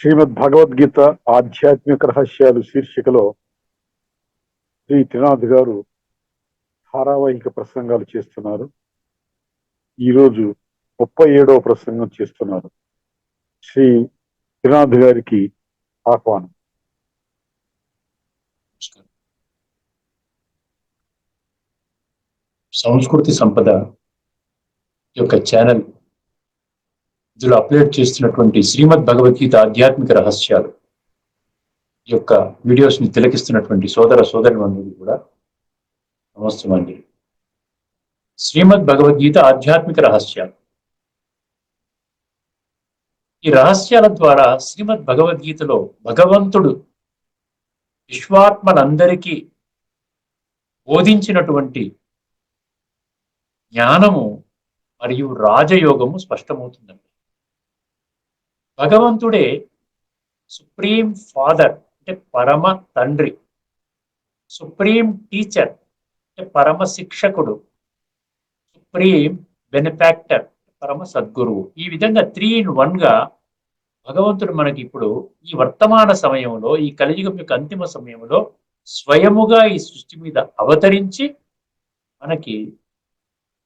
శ్రీమద్ భగవద్గీత ఆధ్యాత్మిక రహస్యాలు శీర్షికలో శ్రీ త్రినాథ్ గారు ధారావాహిక ప్రసంగాలు చేస్తున్నారు. ఈరోజు 37వ ప్రసంగం చేస్తున్నారు. శ్రీ త్రినాథ్ గారికి ఆహ్వానం. సంస్కృతి సంపద యొక్క ఛానల్ ఇందులో అప్లోడ్ చేస్తున్నటువంటి శ్రీమద్ భగవద్గీత ఆధ్యాత్మిక రహస్యాలు యొక్క వీడియోస్ ని తిలకిస్తున్నటువంటి సోదర సోదరులందరికీ కూడా నమస్తే అండి. శ్రీమద్ భగవద్గీత ఆధ్యాత్మిక రహస్యాలు. ఈ రహస్యాల ద్వారా శ్రీమద్ భగవద్గీతలో భగవంతుడు విశ్వాత్మలందరికీ బోధించినటువంటి జ్ఞానము మరియు రాజయోగము స్పష్టమవుతుందండి. భగవంతుడే సుప్రీం ఫాదర్ అంటే పరమ తండ్రి, సుప్రీం టీచర్ అంటే పరమ శిక్షకుడు, సుప్రీం బెనిఫాక్టర్ పరమ సద్గురువు. ఈ విధంగా 3 in 1 గా భగవంతుడు మనకి ఇప్పుడు ఈ వర్తమాన సమయంలో, ఈ కలియుగం యొక్క అంతిమ సమయంలో స్వయముగా ఈ సృష్టి మీద అవతరించి మనకి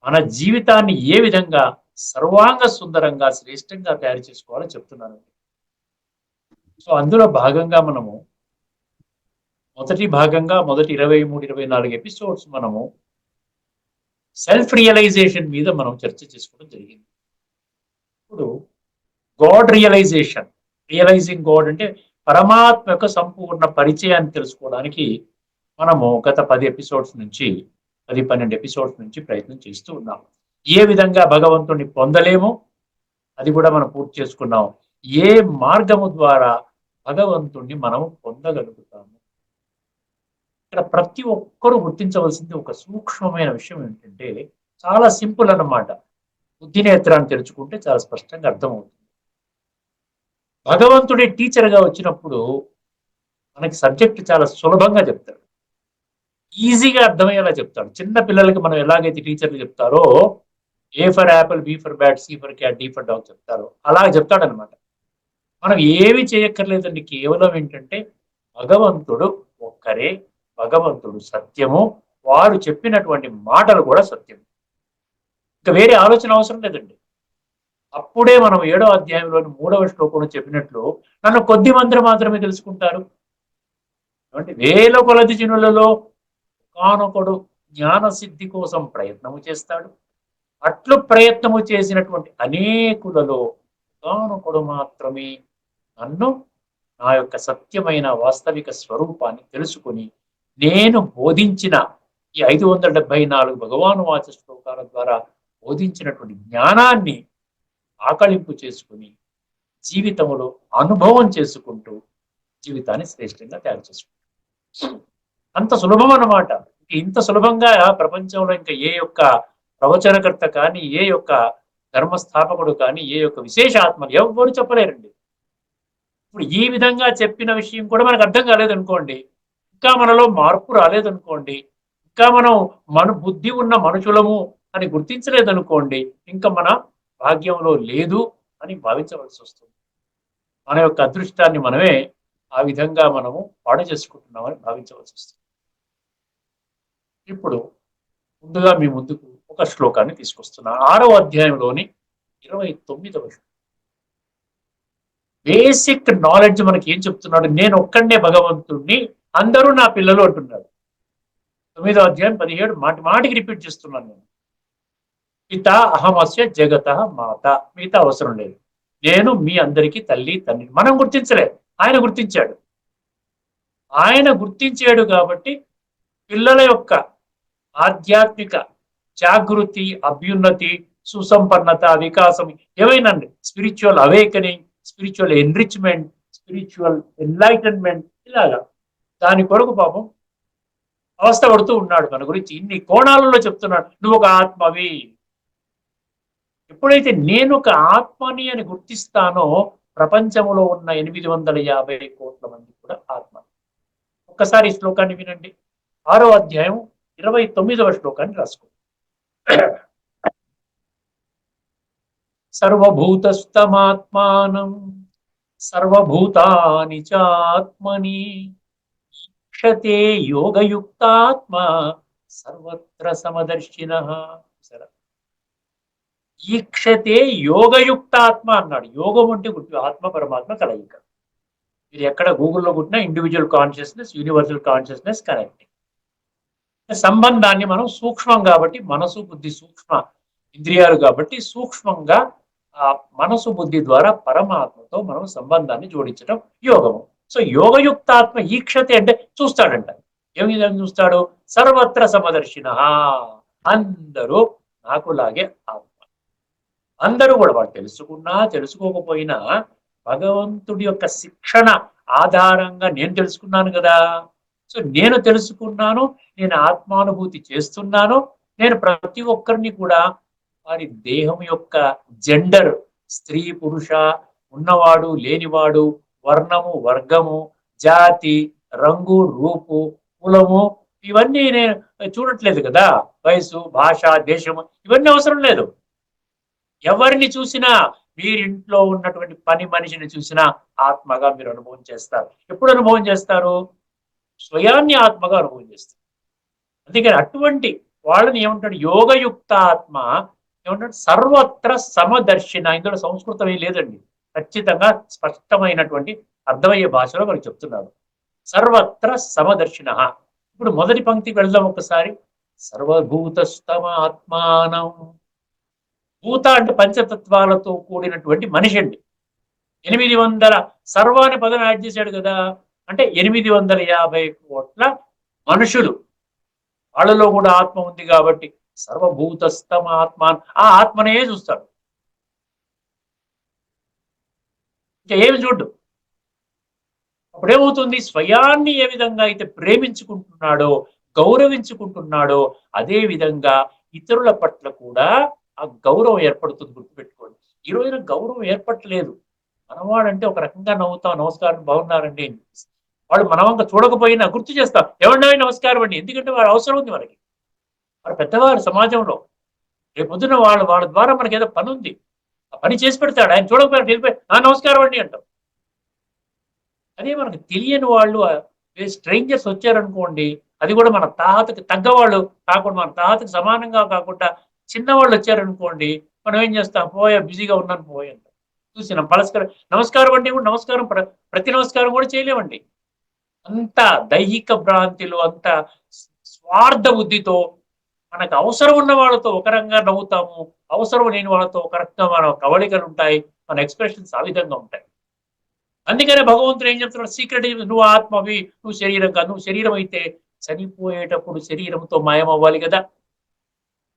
మన జీవితాన్ని ఏ విధంగా సర్వాంగ సుందరంగా శ్రేష్టంగా తయారు చేసుకోవాలో చెప్తున్నాను. సో అందులో భాగంగా మనము మొదటి 23-24 ఎపిసోడ్స్ మనము సెల్ఫ్ రియలైజేషన్ మీద మనం చర్చ చేసుకోవడం జరిగింది. ఇప్పుడు గాడ్ రియలైజింగ్ గాడ్ అంటే పరమాత్మ యొక్క సంపూర్ణ పరిచయాన్ని తెలుసుకోవడానికి మనము గత 10 ఎపిసోడ్స్ నుంచి 10-12 ఎపిసోడ్స్ నుంచి ప్రయత్నం చేస్తూ ఉన్నాం. ఏ విధంగా భగవంతుడిని పొందలేమో అది కూడా మనం పూర్తి చేసుకున్నాం. ఏ మార్గము ద్వారా భగవంతుణ్ణి మనం పొందగలుగుతాము. ఇక్కడ ప్రతి ఒక్కరూ గుర్తించవలసింది ఒక సూక్ష్మమైన విషయం ఏంటంటే, చాలా సింపుల్ అన్నమాట. బుద్ధి నేత్రాన్ని తెరుచుకుంటే చాలా స్పష్టంగా అర్థమవుతుంది. భగవంతుడే టీచర్గా వచ్చినప్పుడు మనకి సబ్జెక్ట్ చాలా సులభంగా చెప్తాడు, ఈజీగా అర్థమయ్యేలా చెప్తాడు. చిన్న పిల్లలకి మనం ఎలాగైతే టీచర్లు చెప్తారో A for apple, B for bat, C for cat, D for dog చెప్తారో అలా చెప్తాడనమాట. మనం ఏమి చేయక్కర్లేదండి. కేవలం ఏంటంటే భగవంతుడు ఒక్కరే, భగవంతుడు సత్యము, వాడు చెప్పినటువంటి మాటలు కూడా సత్యం. ఇంకా వేరే ఆలోచన అవసరం లేదండి. అప్పుడే మనం 7వ అధ్యాయంలోని 3వ శ్లోకంలో చెప్పినట్లు నన్ను కొద్ది మంది మాత్రమే తెలుసుకుంటారు. అంటే వేల కొలది జనులలో కానొకడు జ్ఞాన సిద్ధి కోసం ప్రయత్నము చేస్తాడు. అట్లు ప్రయత్నము చేసినటువంటి అనేకులలో కానొకడు మాత్రమే నన్ను, నా యొక్క సత్యమైన వాస్తవిక స్వరూపాన్ని తెలుసుకుని నేను బోధించిన ఈ 574 భగవాను వాచ శ్లోకాల ద్వారా బోధించినటువంటి జ్ఞానాన్ని ఆకళింపు చేసుకుని జీవితంలో అనుభవం చేసుకుంటూ జీవితాన్ని శ్రేష్టంగా తయారు చేసుకుంటాం. అంత సులభం అన్నమాట. ఇంత సులభంగా ప్రపంచంలో ఇంకా ఏ యొక్క ప్రవచనకర్త కానీ, ఏ యొక్క ధర్మస్థాపకుడు కానీ, ఏ యొక్క విశేష ఆత్మలు ఎవ్వరు చెప్పలేరండి. ఇప్పుడు ఈ విధంగా చెప్పిన విషయం కూడా మనకు అర్థం కాలేదనుకోండి, ఇంకా మనలో మార్పు రాలేదనుకోండి, ఇంకా మన బుద్ధి ఉన్న మనుషులము అని గుర్తించలేదనుకోండి, ఇంకా మన భాగ్యంలో లేదు అని భావించవలసి వస్తుంది. మన యొక్క అదృష్టాన్ని మనమే ఆ విధంగా మనము పాడు చేసుకుంటున్నామని భావించవలసి వస్తుంది. ఇప్పుడు ముందుగా మీ ముందుకు ఒక శ్లోకాన్ని తీసుకొస్తున్నా. 6వ అధ్యాయంలోని 29వ శ్లోకం. బేసిక్ నాలెడ్జ్ మనకి ఏం చెప్తున్నాడు? నేను ఒక్కడే భగవంతుడిని, అందరూ నా పిల్లలు అంటున్నాడు. 9వ అధ్యాయం 17 మాటికి రిపీట్ చేస్తున్నాను నేను. పిత అహమస్య జగత మాత. మిగతా అవసరం లేదు. నేను మీ అందరికీ తల్లి తండ్రి. మనం గుర్తించలేదు, ఆయన గుర్తించాడు. ఆయన గుర్తించాడు కాబట్టి పిల్లల యొక్క ఆధ్యాత్మిక జాగృతి, అభ్యున్నతి, సుసంపన్నత, వికాసం ఏవైనా spiritual awakening, spiritual enrichment, spiritual enlightenment, ఇలాగా దాని కొరకు పాపం అవస్థ పడుతూ ఉన్నాడు. మన గురించి ఇన్ని కోణాలలో చెప్తున్నాడు. నువ్వు ఒక ఆత్మవి. ఎప్పుడైతే నేను ఒక ఆత్మని అని గుర్తిస్తానో ప్రపంచంలో ఉన్న 850 కోట్ల మంది కూడా ఆత్మ. ఒక్కసారి ఈ శ్లోకాన్ని వినండి. 6వ అధ్యాయం 29వ శ్లోకాన్ని రాసుకో. సర్వభూతస్థమాత్మానం సర్వభూతాని చాత్మని ఈక్షతే యోగయుక్తాత్మ సర్వత్ర సమదర్శినః. సరే, ఈక్షతే యోగయుక్తాత్మ అన్నాడు. యోగం అంటే గుర్తు ఆత్మ పరమాత్మ కలయిక. మీరు ఎక్కడ గూగుల్లో కొట్టినా individual consciousness, universal consciousness, connecting. సంబంధాన్ని మనం సూక్ష్మం కాబట్టి, మనసు బుద్ధి సూక్ష్మ ఇంద్రియాలు కాబట్టి సూక్ష్మంగా ఆ మనసు బుద్ధి ద్వారా పరమాత్మతో మనం సంబంధాన్ని జోడించడం యోగము. సో యోగయుక్తాత్మ ఈక్షతే అంటే చూస్తాడంట. ఏ విధంగా చూస్తాడు? సర్వత్ర సమదర్శిన, అందరూ నాకులాగే ఆత్మ. అందరూ కూడా వాడు తెలుసుకున్నా తెలుసుకోకపోయినా భగవంతుడి యొక్క శిక్షణ ఆధారంగా నేను తెలుసుకున్నాను కదా. సో నేను తెలుసుకున్నాను, నేను ఆత్మానుభూతి చేస్తున్నాను. నేను ప్రతి ఒక్కరిని కూడా వారి దేహం యొక్క జెండర్, స్త్రీ పురుష, ఉన్నవాడు లేనివాడు, వర్ణము వర్గము, జాతి రంగు రూపు కులము ఇవన్నీ నేను చూడట్లేదు కదా. వయసు భాష దేశము ఇవన్నీ అవసరం లేదు. ఎవరిని చూసినా, మీరింట్లో ఉన్నటువంటి పని మనిషిని చూసినా ఆత్మగా మీరు అనుభవం చేస్తారు. ఎప్పుడు అనుభవం చేస్తారు? స్వయాన్ని ఆత్మగా అనుభవం చేస్తారు. అందుకని అటువంటి వాళ్ళని ఏమంటాడు? యోగయుక్త ఆత్మ ఏమంటాడు? సర్వత్ర సమదర్శిన. ఇందులో సంస్కృతం ఏం లేదండి, ఖచ్చితంగా స్పష్టమైనటువంటి అర్థమయ్యే భాషలో మనకు చెప్తున్నారు. సర్వత్ర సమదర్శిన. ఇప్పుడు మొదటి పంక్తికి వెళ్దాం ఒకసారి. సర్వభూతస్తమ ఆత్మానం. భూత అంటే పంచతత్వాలతో కూడినటువంటి మనిషి అండి. 800 సర్వాన్ని పదం యాడ్ చేశాడు కదా, అంటే 850 కోట్ల మనుషులు. వాళ్ళలో కూడా ఆత్మ ఉంది కాబట్టి సర్వభూతస్థమ ఆత్మ, ఆ ఆత్మనే చూస్తాడు, ఇంకా ఏమి చూడ్డు. అప్పుడేమవుతుంది? స్వయాన్ని ఏ విధంగా అయితే ప్రేమించుకుంటున్నాడో, గౌరవించుకుంటున్నాడో, అదే విధంగా ఇతరుల పట్ల కూడా ఆ గౌరవం ఏర్పడుతుంది. గుర్తుపెట్టుకోండి. ఈ రోజున గౌరవం ఏర్పడలేదు. మనవాడంటే ఒక రకంగా నవ్వుతాం, నమస్కారం బాగున్నారండి అని చెప్పేసి. వాడు మనవంక చూడకపోయినా గుర్తు చేస్తాం, ఎవరినైనా నమస్కారం అండి. ఎందుకంటే వాడు అవసరం ఉంది మనకి. వాడు పెద్దవారు సమాజంలో. రేపొద్దున వాళ్ళ ద్వారా మనకి ఏదో పని ఉంది, ఆ పని చేసి పెడతాడు. ఆయన చూడకపోయినా వెళ్ళిపోయి నమస్కారం అండి అంటాం. అదే మనకు తెలియని వాళ్ళు, స్ట్రేంజర్స్ వచ్చారనుకోండి, అది కూడా మన తాహతకి తగ్గవాళ్ళు కాకుండా, మన తాహతకి సమానంగా కాకుండా చిన్నవాళ్ళు వచ్చారనుకోండి, మనం ఏం చేస్తాం? పోయా, బిజీగా ఉన్నాను పోయా అంటాం. చూసినాం పరస్పరం నమస్కారం అంటే కూడా నమస్కారం, ప్రతి నమస్కారం కూడా చేయలేమండి. అంత దైహిక భ్రాంతిలో, అంత స్వార్థ బుద్ధితో మనకు అవసరం ఉన్న వాళ్ళతో ఒక రకంగా నవ్వుతాము, అవసరం లేని వాళ్ళతో ఒక రకంగా మన కవళికలు ఉంటాయి, మన ఎక్స్ప్రెషన్స్ ఆ విధంగా ఉంటాయి. అందుకనే భగవంతుడు ఏం చెప్తున్నాడు? సీక్రెట్ నువ్వు ఆత్మవి, నువ్వు శరీరం కాదు. నువ్వు శరీరం అయితే చనిపోయేటప్పుడు శరీరంతో మాయమవ్వాలి కదా.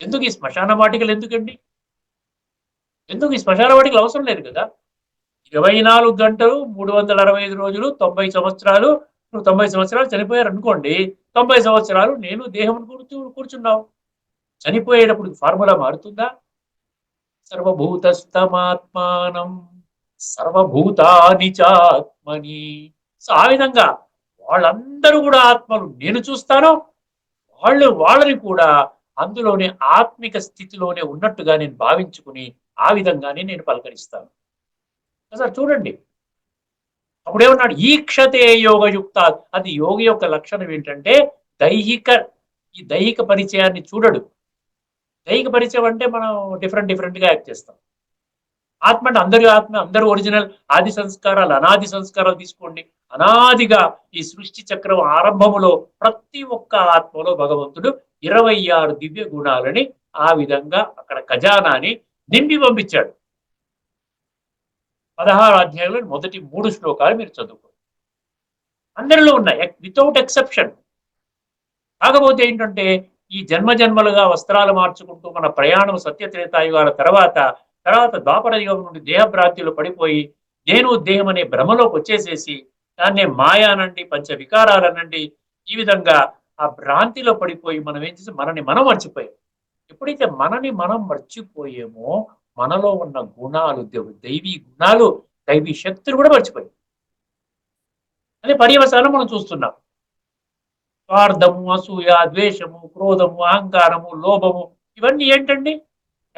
ఎందుకు ఈ శ్మశాన వాటికలు? ఎందుకండి? ఎందుకు ఈ శ్మశాన వాటికలు? అవసరం లేదు కదా. 24 గంటలు 365 రోజులు 90 సంవత్సరాలు, నువ్వు 90 సంవత్సరాలు చనిపోయారు అనుకోండి, 90 సంవత్సరాలు నేను దేహం కూర్చున్నావు. చనిపోయేటప్పుడు ఫార్ములా మారుతుందా? సర్వభూతస్థమాత్మానం సర్వభూతాని చాత్మని. సో ఆ విధంగా వాళ్ళందరూ కూడా ఆత్మలు. నేను చూస్తాను, వాళ్ళని కూడా అందులోనే ఆత్మిక స్థితిలోనే ఉన్నట్టుగా నేను భావించుకుని ఆ విధంగానే నేను పలకరిస్తాను. సార్ చూడండి, అప్పుడేమన్నాడు? ఈక్షతే యోగయుక్త. అది యోగి యొక్క లక్షణం ఏంటంటే ఈ దైహిక పరిచయాన్ని చూడడు. దైహిక పరిచయం అంటే మనం డిఫరెంట్ గా యాక్ట్ చేస్తాం. ఆత్మ అంటే అందరి ఆత్మ, అందరూ ఒరిజినల్. ఆది సంస్కారాలు, అనాది సంస్కారాలు తీసుకోండి. అనాదిగా ఈ సృష్టి చక్రం ఆరంభములో ప్రతి ఒక్క ఆత్మలో భగవంతుడు 26 దివ్య గుణాలని ఆ విధంగా అక్కడ ఖజానాని నింపి పంపించాడు. 16 అధ్యాయంలో మొదటి 3 శ్లోకాలు మీరు చదువుకోండి. అందరిలో ఉన్నాయి, వితౌట్ ఎక్సెప్షన్. కాకపోతే ఏంటంటే ఈ జన్మలుగా వస్త్రాలు మార్చుకుంటూ మన ప్రయాణం సత్యత్రేతాయుగాల తర్వాత ద్వాపర యుగం నుండి దేహభ్రాంతిలో పడిపోయి నేను దేహం అనే భ్రమలోకి వచ్చేసేసి దాన్నే మాయానండి, పంచ వికారాలనండి, ఈ విధంగా ఆ భ్రాంతిలో పడిపోయి మనం ఏం చేసి మనని మనం మర్చిపోయాం. ఎప్పుడైతే మనని మనం మర్చిపోయేమో మనలో ఉన్న గుణాలు, దైవీ గుణాలు, దైవీ శక్తులు కూడా మర్చిపోయాయి. అదే పర్యవసానం మనం చూస్తున్నాం. స్వార్థము, అసూయ, ద్వేషము, క్రోధము, అహంకారము, లోభము ఇవన్నీ ఏంటండి?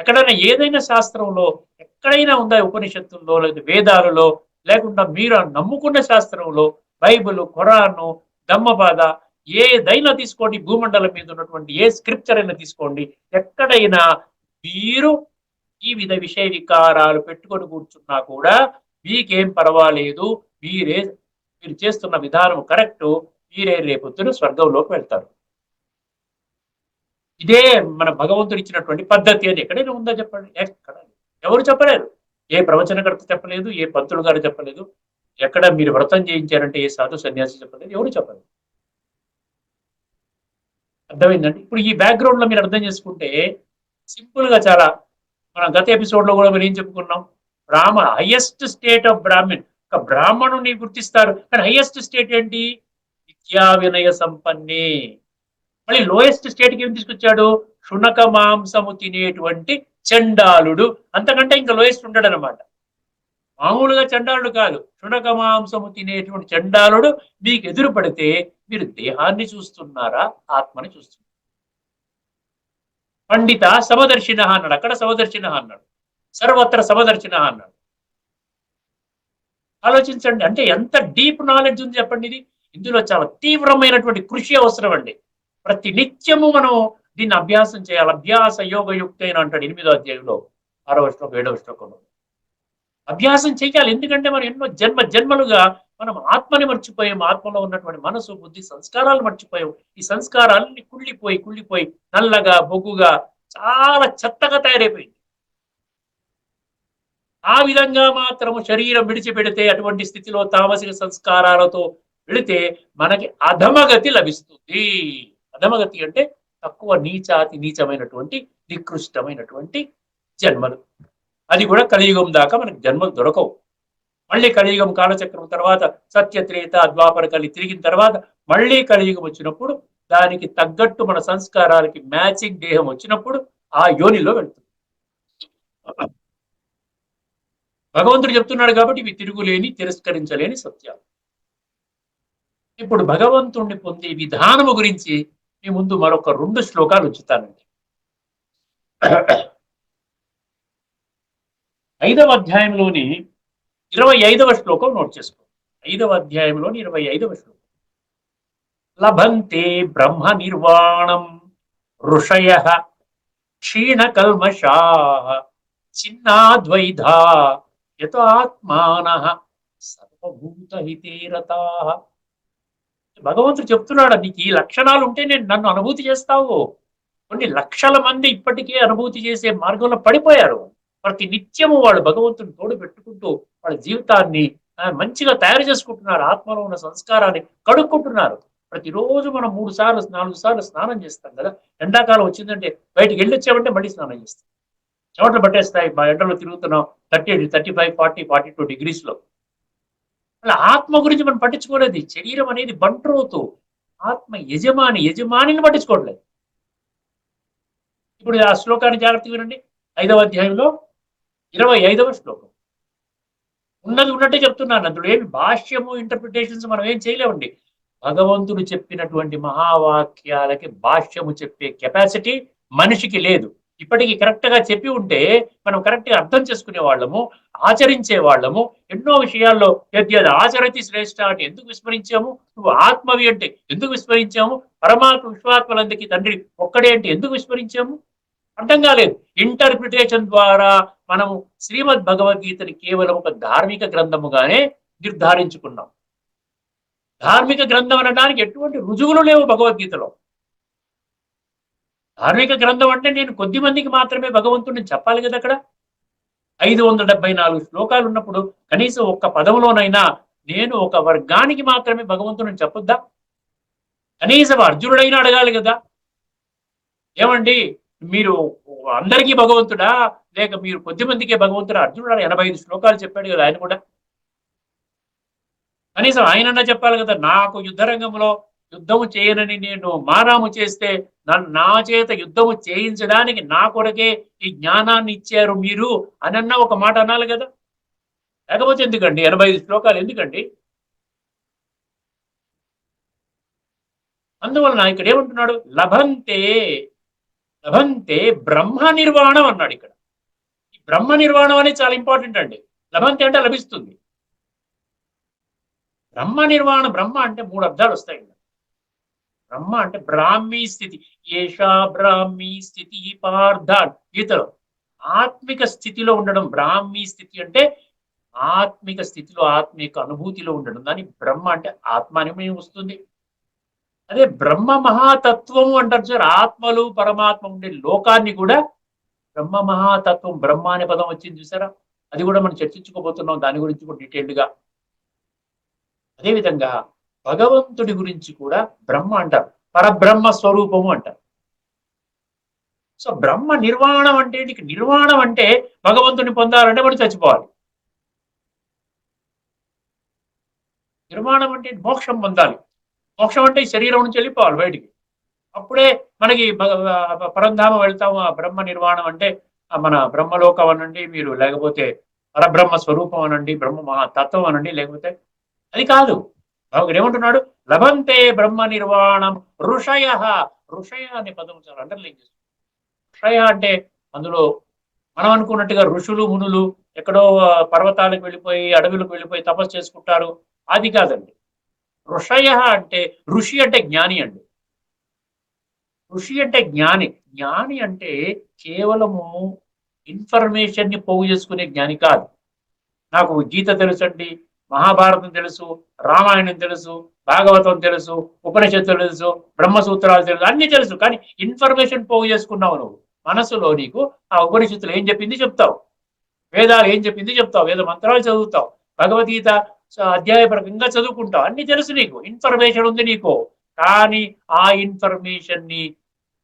ఎక్కడైనా ఏదైనా శాస్త్రంలో ఎక్కడైనా ఉందా? ఉపనిషత్తుల్లో లేదా వేదాలలో లేకుండా మీరు నమ్ముకున్న శాస్త్రంలో బైబిల్, ఖురాను, ధమ్మపాద ఏదైనా తీసుకోండి, భూమండలం మీద ఉన్నటువంటి ఏ స్క్రిప్చర్ అయినా తీసుకోండి, ఎక్కడైనా మీరు ఈ విషయ వికారాలు పెట్టుకొని కూర్చున్నా కూడా మీకేం పర్వాలేదు, మీరు చేస్తున్న విధానం కరెక్ట్, మీరే రేపొద్దున స్వర్గంలోకి వెళ్తారు. ఇదే మన భగవంతుడు ఇచ్చినటువంటి పద్ధతి అని ఎక్కడైనా ఉందా చెప్పండి? ఎక్కడ? ఎవరు చెప్పలేరు. ఏ ప్రవచనకర్త చెప్పలేదు, ఏ పంతులు గారు చెప్పలేదు, ఎక్కడ మీరు వ్రతం చేయించారంటే ఏ సాధు సన్యాసి చెప్పలేదు, ఎవరు చెప్పలేదు. అర్థమైందండి? ఇప్పుడు ఈ బ్యాక్గ్రౌండ్ లో మీరు అర్థం చేసుకుంటే సింపుల్ గా చాలా, మనం గత ఎపిసోడ్ లో కూడా మనం ఏం చెప్పుకున్నాం, హైయెస్ట్ స్టేట్ ఆఫ్ బ్రాహ్మణ్, ఒక బ్రాహ్మణుని గుర్తిస్తారు, కానీ హైయెస్ట్ స్టేట్ ఏంటి? విద్యా వినయ సంపన్నే. మళ్ళీ లోయెస్ట్ స్టేట్ కి ఏం తీసుకొచ్చాడు? శునక మాంసము తినేటువంటి చండాలుడు, అంతకంటే ఇంకా లోయెస్ట్ ఉంటాడు అనమాట. మామూలుగా చండాలుడు కాదు, శునక మాంసము తినేటువంటి చండాలుడు మీకు ఎదురు పడితే మీరు దేహాన్ని చూస్తున్నారా, ఆత్మని చూస్తున్నారా? పండిత సమదర్శిన అన్నాడు, అక్కడ సమదర్శిన అన్నాడు, సర్వత్ర సమదర్శిన అన్నాడు. ఆలోచించండి, అంటే ఎంత డీప్ నాలెడ్జ్ ఉంది చెప్పండి. ఇది ఇందులో చాలా తీవ్రమైనటువంటి కృషి అవసరం అండి. ప్రతి నిత్యము మనం దీన్ని అభ్యాసం చేయాలి. అభ్యాస యోగయుక్తైన అంటాడు 8వ అధ్యాయంలో 6వ శ్లోకం 7వ శ్లోకంలో. అభ్యాసం చేయాలి, ఎందుకంటే మనం ఎన్నో జన్మలుగా మనం ఆత్మని మర్చిపోయాం, ఆత్మలో ఉన్నటువంటి మనసు, బుద్ధి, సంస్కారాలు మర్చిపోయాం. ఈ సంస్కారాలన్నీ కుళ్ళిపోయి నల్లగా, బొగ్గుగా, చాలా చెత్తగా తయారైపోయింది. ఆ విధంగా మాత్రము శరీరం విడిచిపెడితే, అటువంటి స్థితిలో తామసిక సంస్కారాలతో వెళితే మనకి అధమగతి లభిస్తుంది. అధమగతి అంటే తక్కువ, నీచమైనటువంటి నికృష్టమైనటువంటి జన్మలు. అది కూడా కలియుగం దాకా మనకి జన్మలు దొరకవు. మళ్ళీ కలియుగం కాలచక్రం తర్వాత సత్యత్రేత ద్వాపర కలి తిరిగిన తర్వాత మళ్ళీ కలియుగం వచ్చినప్పుడు దానికి తగ్గట్టు మన సంస్కారాలకి మ్యాచింగ్ దేహం వచ్చినప్పుడు ఆ యోనిలో వెళ్తుంది. భగవంతుడు చెప్తున్నాడు కాబట్టి ఇవి తిరుగులేని, తిరస్కరించలేని సత్యాలు. ఇప్పుడు భగవంతుణ్ణి పొందే విధానము గురించి మీ ముందు మరొక 2 శ్లోకాలు ఉంచుతానండి. 5వ అధ్యాయంలోని 25వ శ్లోకం నోట్ చేసుకో. 5వ అధ్యాయంలోని 25వ శ్లోకం. లభంతే బ్రహ్మ నిర్వాణం ఋషయ క్షీణ కల్మషా చిన్నాద్వైధా యతాత్మానః సర్వభూత హితేరతా. భగవంతుడు చెప్తున్నాడు, నీకు ఈ లక్షణాలు ఉంటే నేను నన్ను అనుభూతి చేస్తావు. కొన్ని లక్షల మంది ఇప్పటికే అనుభూతి చేసే మార్గంలో పడిపోయారు. ప్రతి నిత్యము వాళ్ళు భగవంతుని తోడు పెట్టుకుంటూ వాళ్ళ జీవితాన్ని మంచిగా తయారు చేసుకుంటున్నారు. ఆత్మలో ఉన్న సంస్కారాన్ని కడుక్కుంటున్నారు. ప్రతిరోజు మనం 3 సార్లు 4 సార్లు స్నానం చేస్తాం కదా. ఎండాకాలం వచ్చిందంటే బయటికి వెళ్ళొచ్చామంటే మళ్ళీ స్నానం చేస్తాం. చెమటలు పట్టేస్తాయి, మా ఎండలో తిరుగుతున్నాం 30, 35, 40, 42 డిగ్రీస్లో. అలా ఆత్మ గురించి మనం పట్టించుకోలేదు. శరీరం అనేది బంట్రోతు, ఆత్మ యజమానిని పట్టించుకోవట్లేదు. ఇప్పుడు ఆ శ్లోకాన్ని జాగ్రత్తగా వినండి. 5వ అధ్యాయంలో 25వ శ్లోకం. ఉన్నది ఉన్నట్టే చెప్తున్నాను. అందులో ఏమి భాష్యము, ఇంటర్ప్రిటేషన్స్ మనం ఏం చేయలేమండి. భగవంతుడు చెప్పినటువంటి మహావాక్యాలకి భాష్యము చెప్పే కెపాసిటీ మనిషికి లేదు. ఇప్పటికీ కరెక్ట్ గా చెప్పి ఉంటే మనం కరెక్ట్ గా అర్థం చేసుకునే వాళ్ళము, ఆచరించే వాళ్ళము. ఎన్నో విషయాల్లో యద్యద్ ఆచరతి శ్రేష్ఠ అంటే ఎందుకు విస్మరించాము? నువ్వు ఆత్మవి అంటే ఎందుకు విస్మరించాము? పరమాత్మ విశ్వాత్మలందరికీ తండ్రి ఒక్కడే అంటే ఎందుకు విస్మరించాము? అర్థం కాలేదు. ఇంటర్ప్రిటేషన్ ద్వారా మనము శ్రీమద్ భగవద్గీతని కేవలం ఒక ధార్మిక గ్రంథముగానే నిర్ధారించుకున్నాం. ధార్మిక గ్రంథం అనడానికి ఎటువంటి రుజువులు లేవు భగవద్గీతలో. ధార్మిక గ్రంథం అంటే నేను కొద్ది మందికి మాత్రమే భగవంతుడిని చెప్పాలి కదా. అక్కడ 574 శ్లోకాలు ఉన్నప్పుడు కనీసం ఒక్క పదములోనైనా నేను ఒక వర్గానికి మాత్రమే భగవంతుడిని చెప్పొద్దా? కనీసం అర్జునుడైనా అడగాలి కదా, ఏమండి మీరు అందరికీ భగవంతుడా లేక మీరు కొద్ది మందికే భగవంతుడా? అర్జునుడు 85 శ్లోకాలు చెప్పాడు కదా ఆయన కూడా. కనీసం ఆయనన్నా చెప్పాలి కదా, నాకు యుద్ధరంగంలో యుద్ధము చేయనని నేను మారాము చేస్తే నా చేత యుద్ధము చేయించడానికి నా కొరకే ఈ జ్ఞానాన్ని ఇచ్చారు మీరు అనన్నా ఒక మాట అనాలి కదా. లేకపోతే ఎందుకండి 85 శ్లోకాలు ఎందుకండి? అందువలన ఇక్కడ ఏమంటున్నాడు? లభంతే బ్రహ్మ నిర్వాణం అన్నాడు. ఇక్కడ ఈ బ్రహ్మ నిర్వాణం అనేది చాలా ఇంపార్టెంట్ అండి. లభంతే అంటే లభిస్తుంది. బ్రహ్మ నిర్వాణ, బ్రహ్మ అంటే మూడు అర్థాలు వస్తాయి. బ్రహ్మ అంటే బ్రాహ్మీ స్థితి, ఏషా బ్రాహ్మీ స్థితి పార్థ గీతలో. ఆత్మిక స్థితిలో ఉండడం బ్రాహ్మీ స్థితి అంటే ఆత్మిక స్థితిలో, ఆత్మిక అనుభూతిలో ఉండడం. దాని బ్రహ్మ అంటే ఆత్మ అని వస్తుంది. అదే బ్రహ్మ మహాతత్వము అంటారు సార్. ఆత్మలు పరమాత్మ ఉండే లోకాన్ని కూడా బ్రహ్మ మహాతత్వం, బ్రహ్మ అనే పదం వచ్చింది చూసారా. అది కూడా మనం చర్చించుకోబోతున్నాం, దాని గురించి కూడా డీటెయిల్డ్ గా. అదేవిధంగా భగవంతుడి గురించి కూడా బ్రహ్మ అంటారు, పరబ్రహ్మ స్వరూపము అంటారు. సో బ్రహ్మ నిర్వాణం అంటే, నిర్వాణం అంటే భగవంతుని పొందాలంటే వాడు చచ్చిపోవాలి. నిర్వాణం అంటే మోక్షం పొందాలి. మోక్షం అంటే ఈ శరీరం నుంచి వెళ్ళిపోవాలి బయటికి. అప్పుడే మనకి పరంధామ వెళ్తాము. ఆ బ్రహ్మ నిర్వాణం అంటే మన బ్రహ్మలోకం అనండి మీరు, లేకపోతే పరబ్రహ్మ స్వరూపం అనండి, బ్రహ్మ మహాతత్వం అనండి, లేకపోతే అది కాదు. ఇక్కడ ఏమంటున్నాడు, లభంతే బ్రహ్మ నిర్వాణం ఋషయ. ఋషయ అనే పదం చాలా అండర్లైన్ చేస్తుంది. ఋషయ అంటే అందులో మనం అనుకున్నట్టుగా ఋషులు మునులు ఎక్కడో పర్వతాలకు వెళ్ళిపోయి, అడవులకు వెళ్ళిపోయి తపస్సు చేసుకుంటారు, అది కాదండి. ఋషయ అంటే, ఋషి అంటే జ్ఞాని అండి. ఋషి అంటే జ్ఞాని. జ్ఞాని అంటే కేవలము ఇన్ఫర్మేషన్ ని పోగు చేసుకునే జ్ఞాని కాదు. నాకు గీత తెలుసండి, మహాభారతం తెలుసు, రామాయణం తెలుసు, భాగవతం తెలుసు, ఉపనిషత్తులు తెలుసు, బ్రహ్మసూత్రాలు తెలుసు, అన్ని తెలుసు. కానీ ఇన్ఫర్మేషన్ పోగు చేసుకున్నావు నువ్వు. మనసులో నీకు ఆ ఉపనిషత్తులు ఏం చెప్పింది చెప్తావు, వేదాలు ఏం చెప్పింది చెప్తావు, వేద మంత్రాలు చదువుతావు, భగవద్గీత అధ్యాయపరంగా చదువుకుంటావు, అన్ని తెలుసు నీకు, ఇన్ఫర్మేషన్ ఉంది నీకు. కానీ ఆ ఇన్ఫర్మేషన్ ని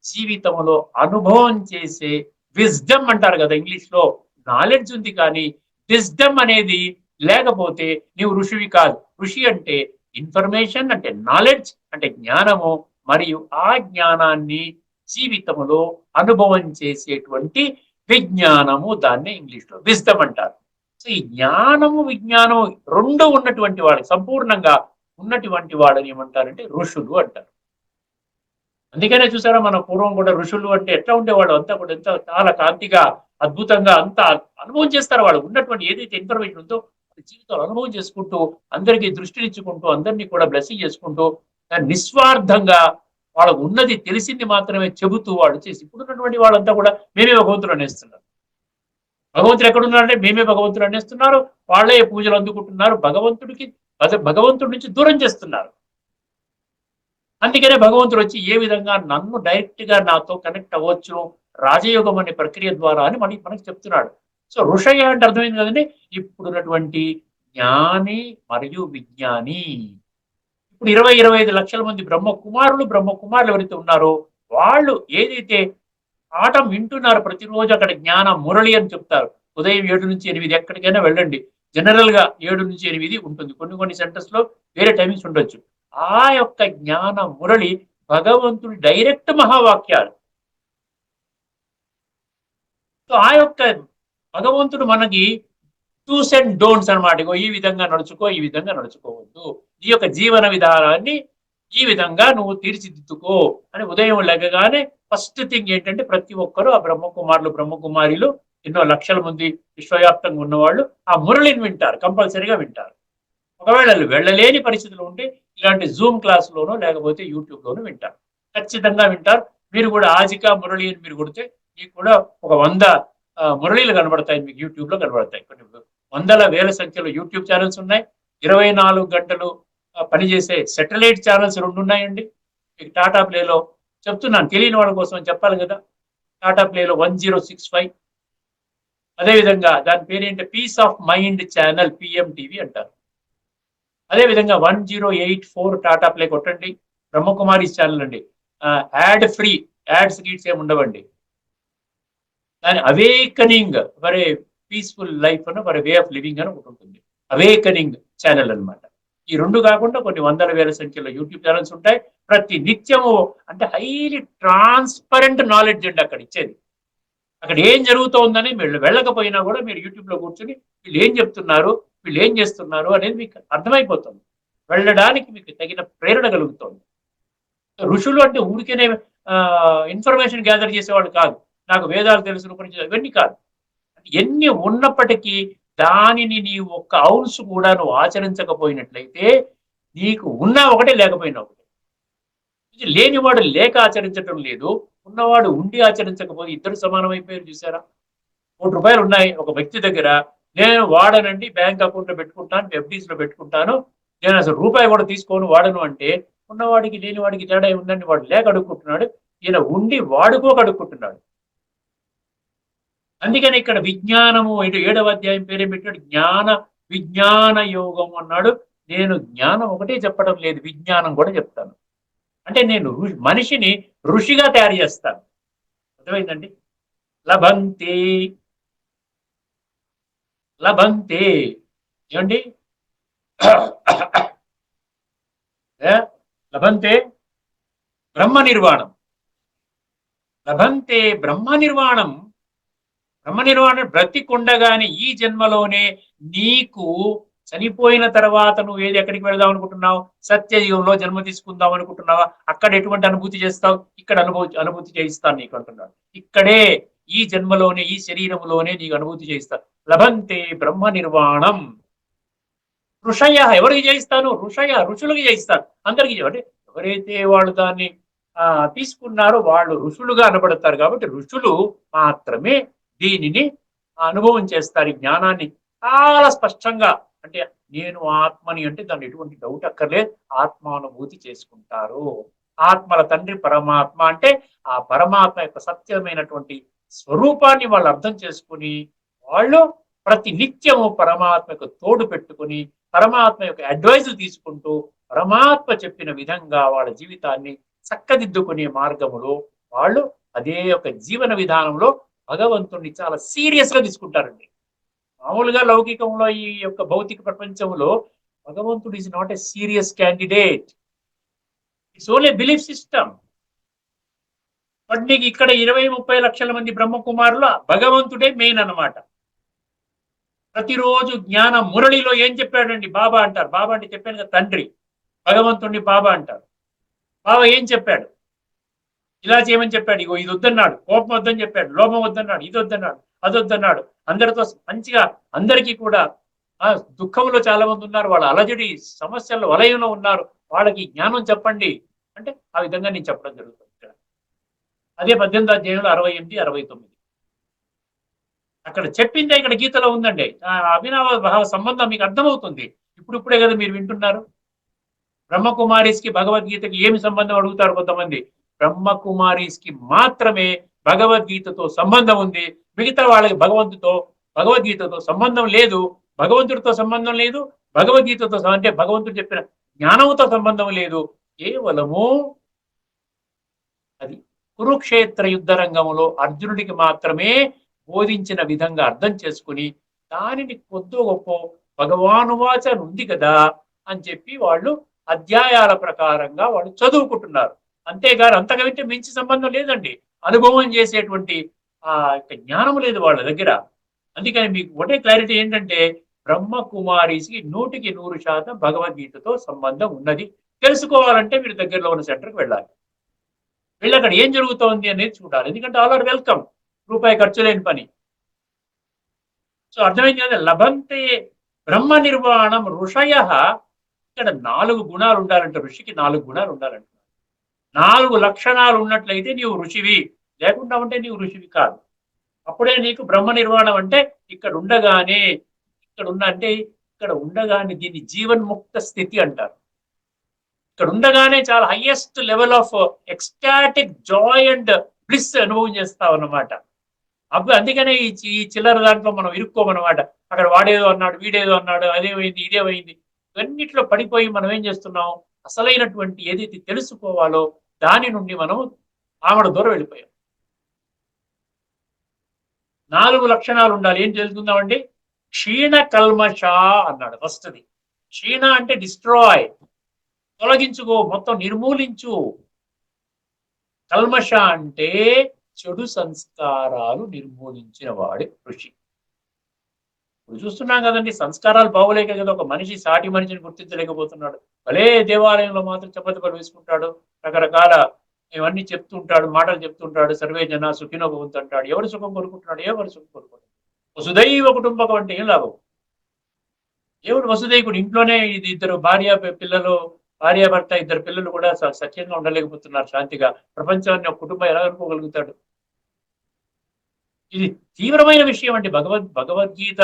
జీవితంలో అనుభవం చేసే విజ్డమ్ అంటారు కదా ఇంగ్లీష్ లో. నాలెడ్జ్ ఉంది కానీ విజ్డమ్ అనేది లేకపోతే నీవు ఋషివి కాదు. ఋషి అంటే ఇన్ఫర్మేషన్, అంటే నాలెడ్జ్, అంటే జ్ఞానము, మరియు ఆ జ్ఞానాన్ని జీవితంలో అనుభవం చేసేటువంటి విజ్ఞానము, దాన్ని ఇంగ్లీష్ లో విజ్డమ్ అంటారు. సో ఈ జ్ఞానము విజ్ఞానము రెండు ఉన్నటువంటి వాడు, సంపూర్ణంగా ఉన్నటువంటి వాడని ఏమంటారంటే ఋషులు అంటారు. అందుకనే చూసారా, మన పూర్వం కూడా ఋషులు అంటే ఎట్లా ఉండేవాడు, అంతా కూడా ఎంత చాలా కాంతిగా అద్భుతంగా అంతా అనుభవం చేస్తారు. వాళ్ళు ఉన్నటువంటి ఏదైతే ఇన్ఫర్మేషన్ ఉందో జీవితాలు అనుభవం చేసుకుంటూ, అందరికీ దృష్టినిచ్చుకుంటూ, అందరినీ కూడా బ్లెస్సింగ్ చేసుకుంటూ, నిస్వార్థంగా వాళ్ళకు ఉన్నది తెలిసింది మాత్రమే చెబుతూ వాళ్ళు చేసి, ఇప్పుడున్నటువంటి వాళ్ళంతా కూడా మేమే భగవంతుడు అనేస్తున్నారు. భగవంతుడు ఎక్కడున్నారంటే మేమే భగవంతుడు అనేస్తున్నారు. వాళ్ళే పూజలు అందుకుంటున్నారు, భగవంతుడి నుంచి దూరం చేస్తున్నారు. అందుకనే భగవంతుడు వచ్చి ఏ విధంగా నన్ను డైరెక్ట్ గా నాతో కనెక్ట్ అవ్వచ్చు రాజయోగం అనే ప్రక్రియ ద్వారా అని మనకి చెప్తున్నాడు. సో ఋషయ అంటే అర్థమైంది కదండి, ఇప్పుడున్నటువంటి జ్ఞాని మరియు విజ్ఞాని. ఇప్పుడు 20-25 లక్షల మంది బ్రహ్మకుమారులు ఎవరైతే ఉన్నారో వాళ్ళు ఏదైతే పాఠం వింటున్నారు ప్రతిరోజు, అక్కడ జ్ఞాన మురళి అని చెప్తారు. ఉదయం 7 నుంచి 8 ఎక్కడికైనా వెళ్ళండి, జనరల్ గా 7 నుంచి 8 ఉంటుంది. కొన్ని సెంటర్స్ లో వేరే టైమింగ్స్ ఉండొచ్చు. ఆ యొక్క జ్ఞాన మురళి భగవంతుడి డైరెక్ట్ మహావాక్యాలు. సో ఆ యొక్క భగవంతుడు మనకి డూస్ అండ్ డోంట్స్ అనమాట. ఈ విధంగా నడుచుకో, ఈ విధంగా నడుచుకోవద్దు, ఈ యొక్క జీవన విధానాన్ని ఈ విధంగా నువ్వు తీర్చిదిద్దుకో అని ఉదయం లెగగానే ఫస్ట్ థింగ్ ఏంటంటే ప్రతి ఒక్కరూ ఆ బ్రహ్మకుమారులు ఎన్నో లక్షల మంది విశ్వవ్యాప్తంగా ఉన్నవాళ్ళు ఆ మురళిని వింటారు, కంపల్సరీగా వింటారు. ఒకవేళ వెళ్ళలేని పరిస్థితులు ఉంటే ఇలాంటి జూమ్ క్లాసులోనో లేకపోతే యూట్యూబ్లోనూ వింటారు, ఖచ్చితంగా వింటారు. మీరు కూడా ఆజికా మురళి అని మీరు కొడితే మీకు కూడా ఒక 100 మురళీలు కనబడతాయి, మీకు యూట్యూబ్ లో కనబడతాయి. కొన్ని వందల వేల సంఖ్యలో యూట్యూబ్ ఛానల్స్ ఉన్నాయి. 24 గంటలు పనిచేసే సెటిలైట్ ఛానల్స్ 2 ఉన్నాయండి. మీకు టాటా ప్లేలో చెప్తున్నాను, తెలియని వాళ్ళ కోసం చెప్పాలి కదా. టాటా ప్లేలో 1065, అదేవిధంగా దాని పేరు ఏంటి, పీస్ ఆఫ్ మైండ్ ఛానల్, పిఎంటీవీ అంటారు. అదేవిధంగా 1084 టాటా ప్లే కొట్టండి, బ్రహ్మకుమారి ఛానల్ అండి. యాడ్ ఫ్రీ, యాడ్స్ గీడ్స్ ఏమి ఉండవండి. దాని awakening for a peaceful life అని, ఫర్ వే ఆఫ్ లివింగ్ అని ఒకటి ఉంటుంది, అవేకనింగ్ ఛానల్ అనమాట. ఈ 2 కాకుండా కొన్ని వందల వేల సంఖ్యలో యూట్యూబ్ ఛానల్స్ ఉంటాయి. ప్రతి నిత్యము అంటే హైలీ ట్రాన్స్పరెంట్ నాలెడ్జ్ అండి అక్కడ ఇచ్చేది. అక్కడ ఏం జరుగుతోందని మీరు వెళ్ళకపోయినా కూడా మీరు యూట్యూబ్ లో కూర్చొని వీళ్ళు ఏం చెప్తున్నారు, వీళ్ళు ఏం చేస్తున్నారు అనేది మీకు అర్థమైపోతుంది. వెళ్ళడానికి మీకు తగిన ప్రేరణ కలుగుతుంది. ఋషులు అంటే ఊరికేనే ఇన్ఫర్మేషన్ గ్యాదర్ చేసేవాళ్ళు కాదు, నాకు వేదాలు తెలుసు ఇవన్నీ కాదు. ఎన్ని ఉన్నప్పటికీ దానిని నీ ఒక్క ఔన్స్ కూడా నువ్వు ఆచరించకపోయినట్లయితే నీకు ఉన్నా ఒకటే లేకపోయినా ఒకటే. ఇది లేనివాడు లేక ఆచరించడం లేదు, ఉన్నవాడు ఉండి ఆచరించకపోతే ఇద్దరు సమానమైపోయారు. చూసారా? ₹1,00,000 ఉన్నాయి ఒక వ్యక్తి దగ్గర, నేను వాడనండి, బ్యాంక్ అకౌంట్ లో పెట్టుకుంటాను, ఎఫ్డీస్ లో పెట్టుకుంటాను, నేను అసలు రూపాయి కూడా తీసుకోను వాడను అంటే, ఉన్నవాడికి లేని వాడికి తేడా ఉందండి. వాడు లేక అడుక్కుంటున్నాడు, ఈయన ఉండి వాడుకోక అడుక్కుంటున్నాడు. అందుకని ఇక్కడ విజ్ఞానము 7వ అధ్యాయం పేరే పెట్టాడు, జ్ఞాన విజ్ఞాన యోగం అన్నాడు. నేను జ్ఞానం ఒకటే చెప్పడం లేదు, విజ్ఞానం కూడా చెప్తాను. అంటే నేను మనిషిని ఋషిగా తయారు చేస్తాను. అర్థమైందండి? లభంతే లభంతే ఏమండి? లభంతే బ్రహ్మ నిర్వాణం. లభంతే బ్రహ్మ నిర్వాణం. బ్రహ్మ నిర్వాణం బ్రతికుండగానే ఈ జన్మలోనే నీకు, చనిపోయిన తర్వాత నువ్వు ఏది ఎక్కడికి వెళదాం అనుకుంటున్నావు? సత్యయుగంలో జన్మ తీసుకుందాం అనుకుంటున్నావా? అక్కడ ఎటువంటి అనుభూతి చేస్తావు? ఇక్కడ అనుభూతి చేయిస్తాను నీకు అంటున్నాడు. ఇక్కడే ఈ జన్మలోనే, ఈ శరీరంలోనే నీకు అనుభూతి చేయిస్తాను. లభంతే బ్రహ్మ నిర్వాణం. ఋషయ ఎవరికి చేయిస్తాను? ఋషులకి చేయిస్తాను. అందరికీ అంటే ఎవరైతే వాళ్ళు దాన్ని తీసుకున్నారో వాళ్ళు ఋషులుగా అనబడతారు. కాబట్టి ఋషులు మాత్రమే దీనిని అనుభవం చేస్తారు. ఈ జ్ఞానాన్ని చాలా స్పష్టంగా, అంటే నేను ఆత్మని అంటే దాన్ని ఎటువంటి డౌట్ అక్కర్లేదు, ఆత్మానుభూతి చేసుకుంటారు. ఆత్మల తండ్రి పరమాత్మ అంటే ఆ పరమాత్మ యొక్క సత్యమైనటువంటి స్వరూపాన్ని వాళ్ళు అర్థం చేసుకుని, వాళ్ళు ప్రతి నిత్యము పరమాత్మకు తోడు పెట్టుకుని, పరమాత్మ యొక్క అడ్వైజులు తీసుకుంటూ, పరమాత్మ చెప్పిన విధంగా వాళ్ళ జీవితాన్ని చక్కదిద్దుకునే మార్గములో వాళ్ళు అదే యొక్క జీవన విధానంలో భగవంతుణ్ణి చాలా సీరియస్ గా తీసుకుంటారండి. మామూలుగా లౌకికంలో, ఈ యొక్క భౌతిక ప్రపంచంలో భగవంతుడు is not a serious candidate, it's only belief system. But నీకు ఇక్కడ 20-30 లక్షల మంది బ్రహ్మకుమారులు భగవంతుడే మెయిన్ అన్నమాట. ప్రతిరోజు జ్ఞాన మురళిలో ఏం చెప్పాడండి? బాబా అంటారు. బాబా అంటే చెప్పాను కదా, తండ్రి. భగవంతుణ్ణి బాబా అంటారు. బాబా ఏం చెప్పాడు? ఇలా చేయమని చెప్పాడు. ఇగో ఇది వద్దన్నాడు, కోపం వద్దని చెప్పాడు, లోభం వద్దన్నాడు, ఇది వద్దన్నాడు, అది వద్దన్నాడు. అందరితో మంచిగా, అందరికీ కూడా దుఃఖంలో చాలా మంది ఉన్నారు, వాళ్ళ అలజడి సమస్యల వలయంలో ఉన్నారు, వాళ్ళకి జ్ఞానం చెప్పండి అంటే ఆ విధంగా నేను చెప్పడం జరుగుతుంది ఇక్కడ. అదే 18వ అధ్యాయంలో 68, 69 అక్కడ చెప్పిందే ఇక్కడ గీతలో ఉందండి. అభినవ భావ సంబంధం మీకు అర్థమవుతుంది. ఇప్పుడిప్పుడే కదా మీరు వింటున్నారు. బ్రహ్మకుమారిస్కి భగవద్గీతకి ఏమి సంబంధం అడుగుతారు కొంతమంది. బ్రహ్మకుమారిస్కి మాత్రమే భగవద్గీతతో సంబంధం ఉంది, మిగతా వాళ్ళకి భగవద్గీతతో సంబంధం లేదు, భగవంతుడితో సంబంధం లేదు, భగవద్గీతతో అంటే భగవంతుడు చెప్పిన జ్ఞానంతో సంబంధం లేదు. కేవలము అది కురుక్షేత్ర యుద్ధ రంగంలో అర్జునుడికి మాత్రమే బోధించిన విధంగా అర్థం చేసుకుని, దానిని కొద్దో గొప్ప భగవానువాచ ఉంది కదా అని చెప్పి వాళ్ళు అధ్యాయాల ప్రకారంగా వాళ్ళు చదువుకుంటున్నారు. అంతేగాని అంతకంటే మించి సంబంధం లేదండి. అనుభవం చేసేటువంటి జ్ఞానం లేదు వాళ్ళ దగ్గర. అందుకని మీకు ఒకటే క్లారిటీ ఏంటంటే, బ్రహ్మకుమారిస్కి 100% భగవద్గీతతో సంబంధం ఉన్నది. తెలుసుకోవాలంటే మీరు దగ్గరలో ఉన్న సెంటర్కి వెళ్ళాలి. వెళ్ళి అక్కడ ఏం జరుగుతోంది అనేది చూడాలి. ఎందుకంటే ఆల్ ఆర్ వెల్కమ్, రూపాయి ఖర్చు లేని పని. సో అర్థమైంది కదా? లభంతే బ్రహ్మ నిర్వాణం ఋషయ. ఇక్కడ 4 గుణాలు ఉండాలంట. ఋషికి 4 గుణాలు ఉండాలంట. 4 లక్షణాలు ఉన్నట్లయితే నీవు ఋషివి, లేకుండా ఉంటే నీవు ఋషివి కాదు. అప్పుడే నీకు బ్రహ్మ నిర్వాణం అంటే ఇక్కడ ఉండగానే, ఇక్కడ ఉండగానే దీన్ని జీవన్ముక్త స్థితి అంటారు. ఇక్కడ ఉండగానే చాలా highest level of ecstatic Joy and bliss అనుభవం చేస్తాం అన్నమాట. అప్పుడు అందుకనే ఈ చిల్లర దాంట్లో మనం ఇరుక్కోమన్నమాట. అక్కడ వాడేదో అన్నాడు, వీడేదో అన్నాడు, అదేమైంది, ఇదేమైంది, ఇవన్నిట్లో పడిపోయి మనం ఏం చేస్తున్నాం? అసలైనటువంటి ఏదైతే తెలుసుకోవాలో దాని నుండి మనం ఆమడ దూరం వెళ్ళిపోయాం. 4 లక్షణాలు ఉండాలి. ఏం తెలుసుకుందామండి? క్షీణ కల్మష అన్నాడు ఫస్ట్ది. క్షీణ అంటే డిస్ట్రాయ్, తొలగించుకో, మొత్తం నిర్మూలించు. కల్మష అంటే చెడు సంస్కారాలు నిర్మూలించిన వాడి ఋషి. ఇప్పుడు చూస్తున్నాం కదండి, సంస్కారాలు బాగోలేక కదా ఒక మనిషి సాటి మనిషిని గుర్తించలేకపోతున్నాడు. భలే దేవాలయంలో మాత్రం చప్పతిపలు వేసుకుంటాడు, రకరకాల ఇవన్నీ చెప్తుంటాడు, మాటలు చెప్తుంటాడు, సర్వే జన సుఖినో భవంతు అంటాడు. ఎవరు సుఖం కోరుకుంటున్నాడు? ఎవరు సుఖం కోరుకుంటాడు? వసుదైవ కుటుంబకం అంటే ఏం లాభం? దేవుడు వసుదైకుడు. ఇంట్లోనే ఇది ఇద్దరు భార్యాభర్త ఇద్దరు పిల్లలు కూడా సఖ్యంగా ఉండలేకపోతున్నారు శాంతిగా. ప్రపంచాన్ని ఒక కుటుంబం ఎలా అనుకోగలుగుతాడు? ఇది తీవ్రమైన విషయం అండి. భగవద్గీత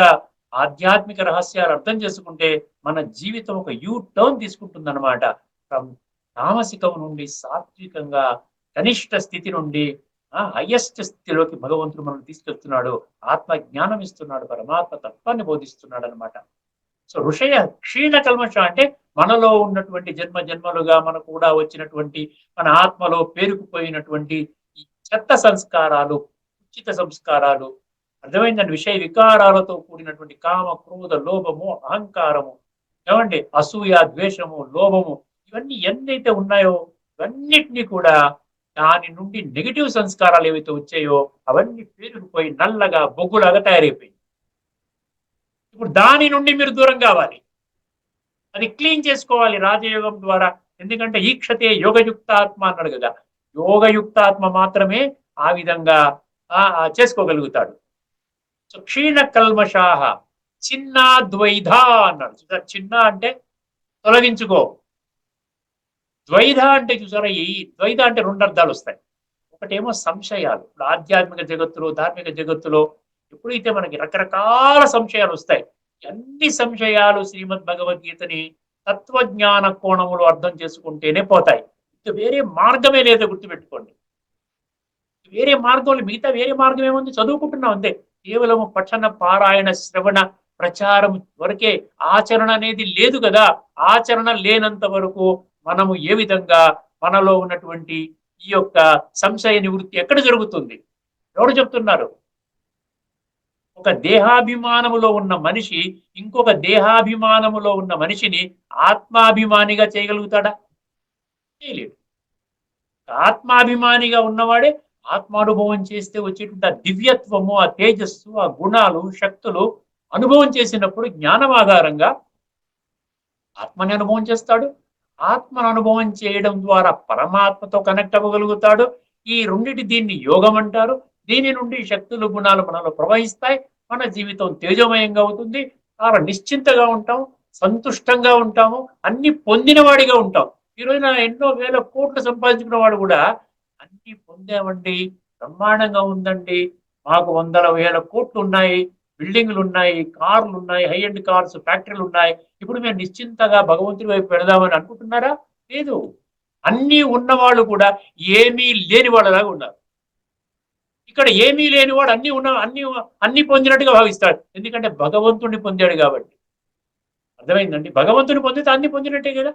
ఆధ్యాత్మిక రహస్యాలు అర్థం చేసుకుంటే మన జీవితం ఒక యూ టర్న్ తీసుకుంటుందన్నమాట. తామసికం నుండి సాత్వికంగా, కనిష్ట స్థితి నుండి హైయెస్ట్ స్థితిలోకి భగవంతుడు మనం తీసుకెళ్తున్నాడు. ఆత్మ జ్ఞానం ఇస్తున్నాడు, పరమాత్మ తత్వాన్ని బోధిస్తున్నాడు అనమాట. సో ఋషయ క్షీణ కల్మష అంటే మనలో ఉన్నటువంటి జన్మ జన్మలుగా మనకు కూడా వచ్చినటువంటి, మన ఆత్మలో పేరుకుపోయినటువంటి ఈ చెత్త సంస్కారాలు, ఉచిత సంస్కారాలు, అర్థమైందండి, విషయ వికారాలతో కూడినటువంటి కామ, క్రోధ, లోభము, అహంకారము, ఏమండి, అసూయ, ద్వేషము, లోభము, ఇవన్నీ ఎన్నైతే ఉన్నాయో ఇవన్నిటినీ కూడా దాని నుండి నెగిటివ్ సంస్కారాలు ఏవైతే వచ్చాయో అవన్నీ పేరుకుపోయి నల్లగా బొగ్గులాగా తయారైపోయింది. ఇప్పుడు దాని నుండి మీరు దూరం కావాలి, అది క్లీన్ చేసుకోవాలి రాజయోగం ద్వారా. ఎందుకంటే ఈక్షతే యోగయుక్తాత్మ అన్నాడు కదా, యోగయుక్తాత్మ మాత్రమే ఆ విధంగా చేసుకోగలుగుతాడు. సో క్షీణ కల్మషాహ చిన్న ద్వైధ అన్నాడు. చూసారా, చిన్న అంటే తొలగించుకో, ద్వైధ అంటే చూసారా, ఈ ద్వైధ అంటే రెండు అర్థాలు వస్తాయి. ఒకటేమో సంశయాలు. ఇప్పుడు ఆధ్యాత్మిక జగత్తులో, ధార్మిక జగత్తులో ఎప్పుడైతే మనకి రకరకాల సంశయాలు వస్తాయి, అన్ని సంశయాలు శ్రీమద్ భగవద్గీతని తత్వజ్ఞాన కోణములు అర్థం చేసుకుంటేనే పోతాయి. వేరే మార్గమే లేదో గుర్తుపెట్టుకోండి. వేరే మార్గంలో మిగతా వేరే మార్గం ఏముంది? చదువుకుంటున్నాం అంతే. కేవలం పఠన, పారాయణ, శ్రవణ, ప్రచారం వరకే. ఆచరణ అనేది లేదు కదా. ఆచరణ లేనంత వరకు మనము ఏ విధంగా మనలో ఉన్నటువంటి ఈ యొక్క సంశయ నివృత్తి ఎక్కడ జరుగుతుంది? ఎవరు చెప్తున్నారు? ఒక దేహాభిమానములో ఉన్న మనిషి ఇంకొక దేహాభిమానములో ఉన్న మనిషిని ఆత్మాభిమానిగా చేయగలుగుతాడా? చేయలేడు. ఆత్మాభిమానిగా ఉన్నవాడే ఆత్మానుభవం చేస్తే వచ్చేటువంటి ఆ దివ్యత్వము, ఆ తేజస్సు, ఆ గుణాలు, శక్తులు అనుభవం చేసినప్పుడు జ్ఞానం ఆధారంగా ఆత్మని అనుభవం చేస్తాడు. ఆత్మను అనుభవం చేయడం ద్వారా పరమాత్మతో కనెక్ట్ అవ్వగలుగుతాడు. ఈ రెండిటి దీన్ని యోగం అంటారు. దీని నుండి శక్తులు, గుణాలు మనలో ప్రవహిస్తాయి. మన జీవితం తేజోమయంగా అవుతుంది. చాలా నిశ్చింతగా ఉంటాం, సంతుష్టంగా ఉంటాము, అన్ని పొందిన వాడిగా ఉంటాం. ఈ రోజున ఎన్నో వేల కోట్లు సంపాదించుకున్న వాడు కూడా అన్ని పొందామండి, బ్రహ్మాండంగా ఉందండి, మాకు వందల వేల కోట్లు ఉన్నాయి, బిల్డింగ్లు ఉన్నాయి, కార్లు ఉన్నాయి, హై ఎండ్ కార్స్, ఫ్యాక్టరీలు ఉన్నాయి, ఇప్పుడు మేము నిశ్చింతగా భగవంతుడి వైపు వెళదామని అనుకుంటున్నారా? లేదు. అన్నీ ఉన్నవాళ్ళు కూడా ఏమీ లేని వాళ్ళలాగా ఉన్నారు. ఇక్కడ ఏమీ లేనివాడు అన్ని పొందినట్టుగా భావిస్తాడు. ఎందుకంటే భగవంతుడిని పొందాడు కాబట్టి. అర్థమైందండి? భగవంతుని పొందితే అన్ని పొందినట్టే కదా.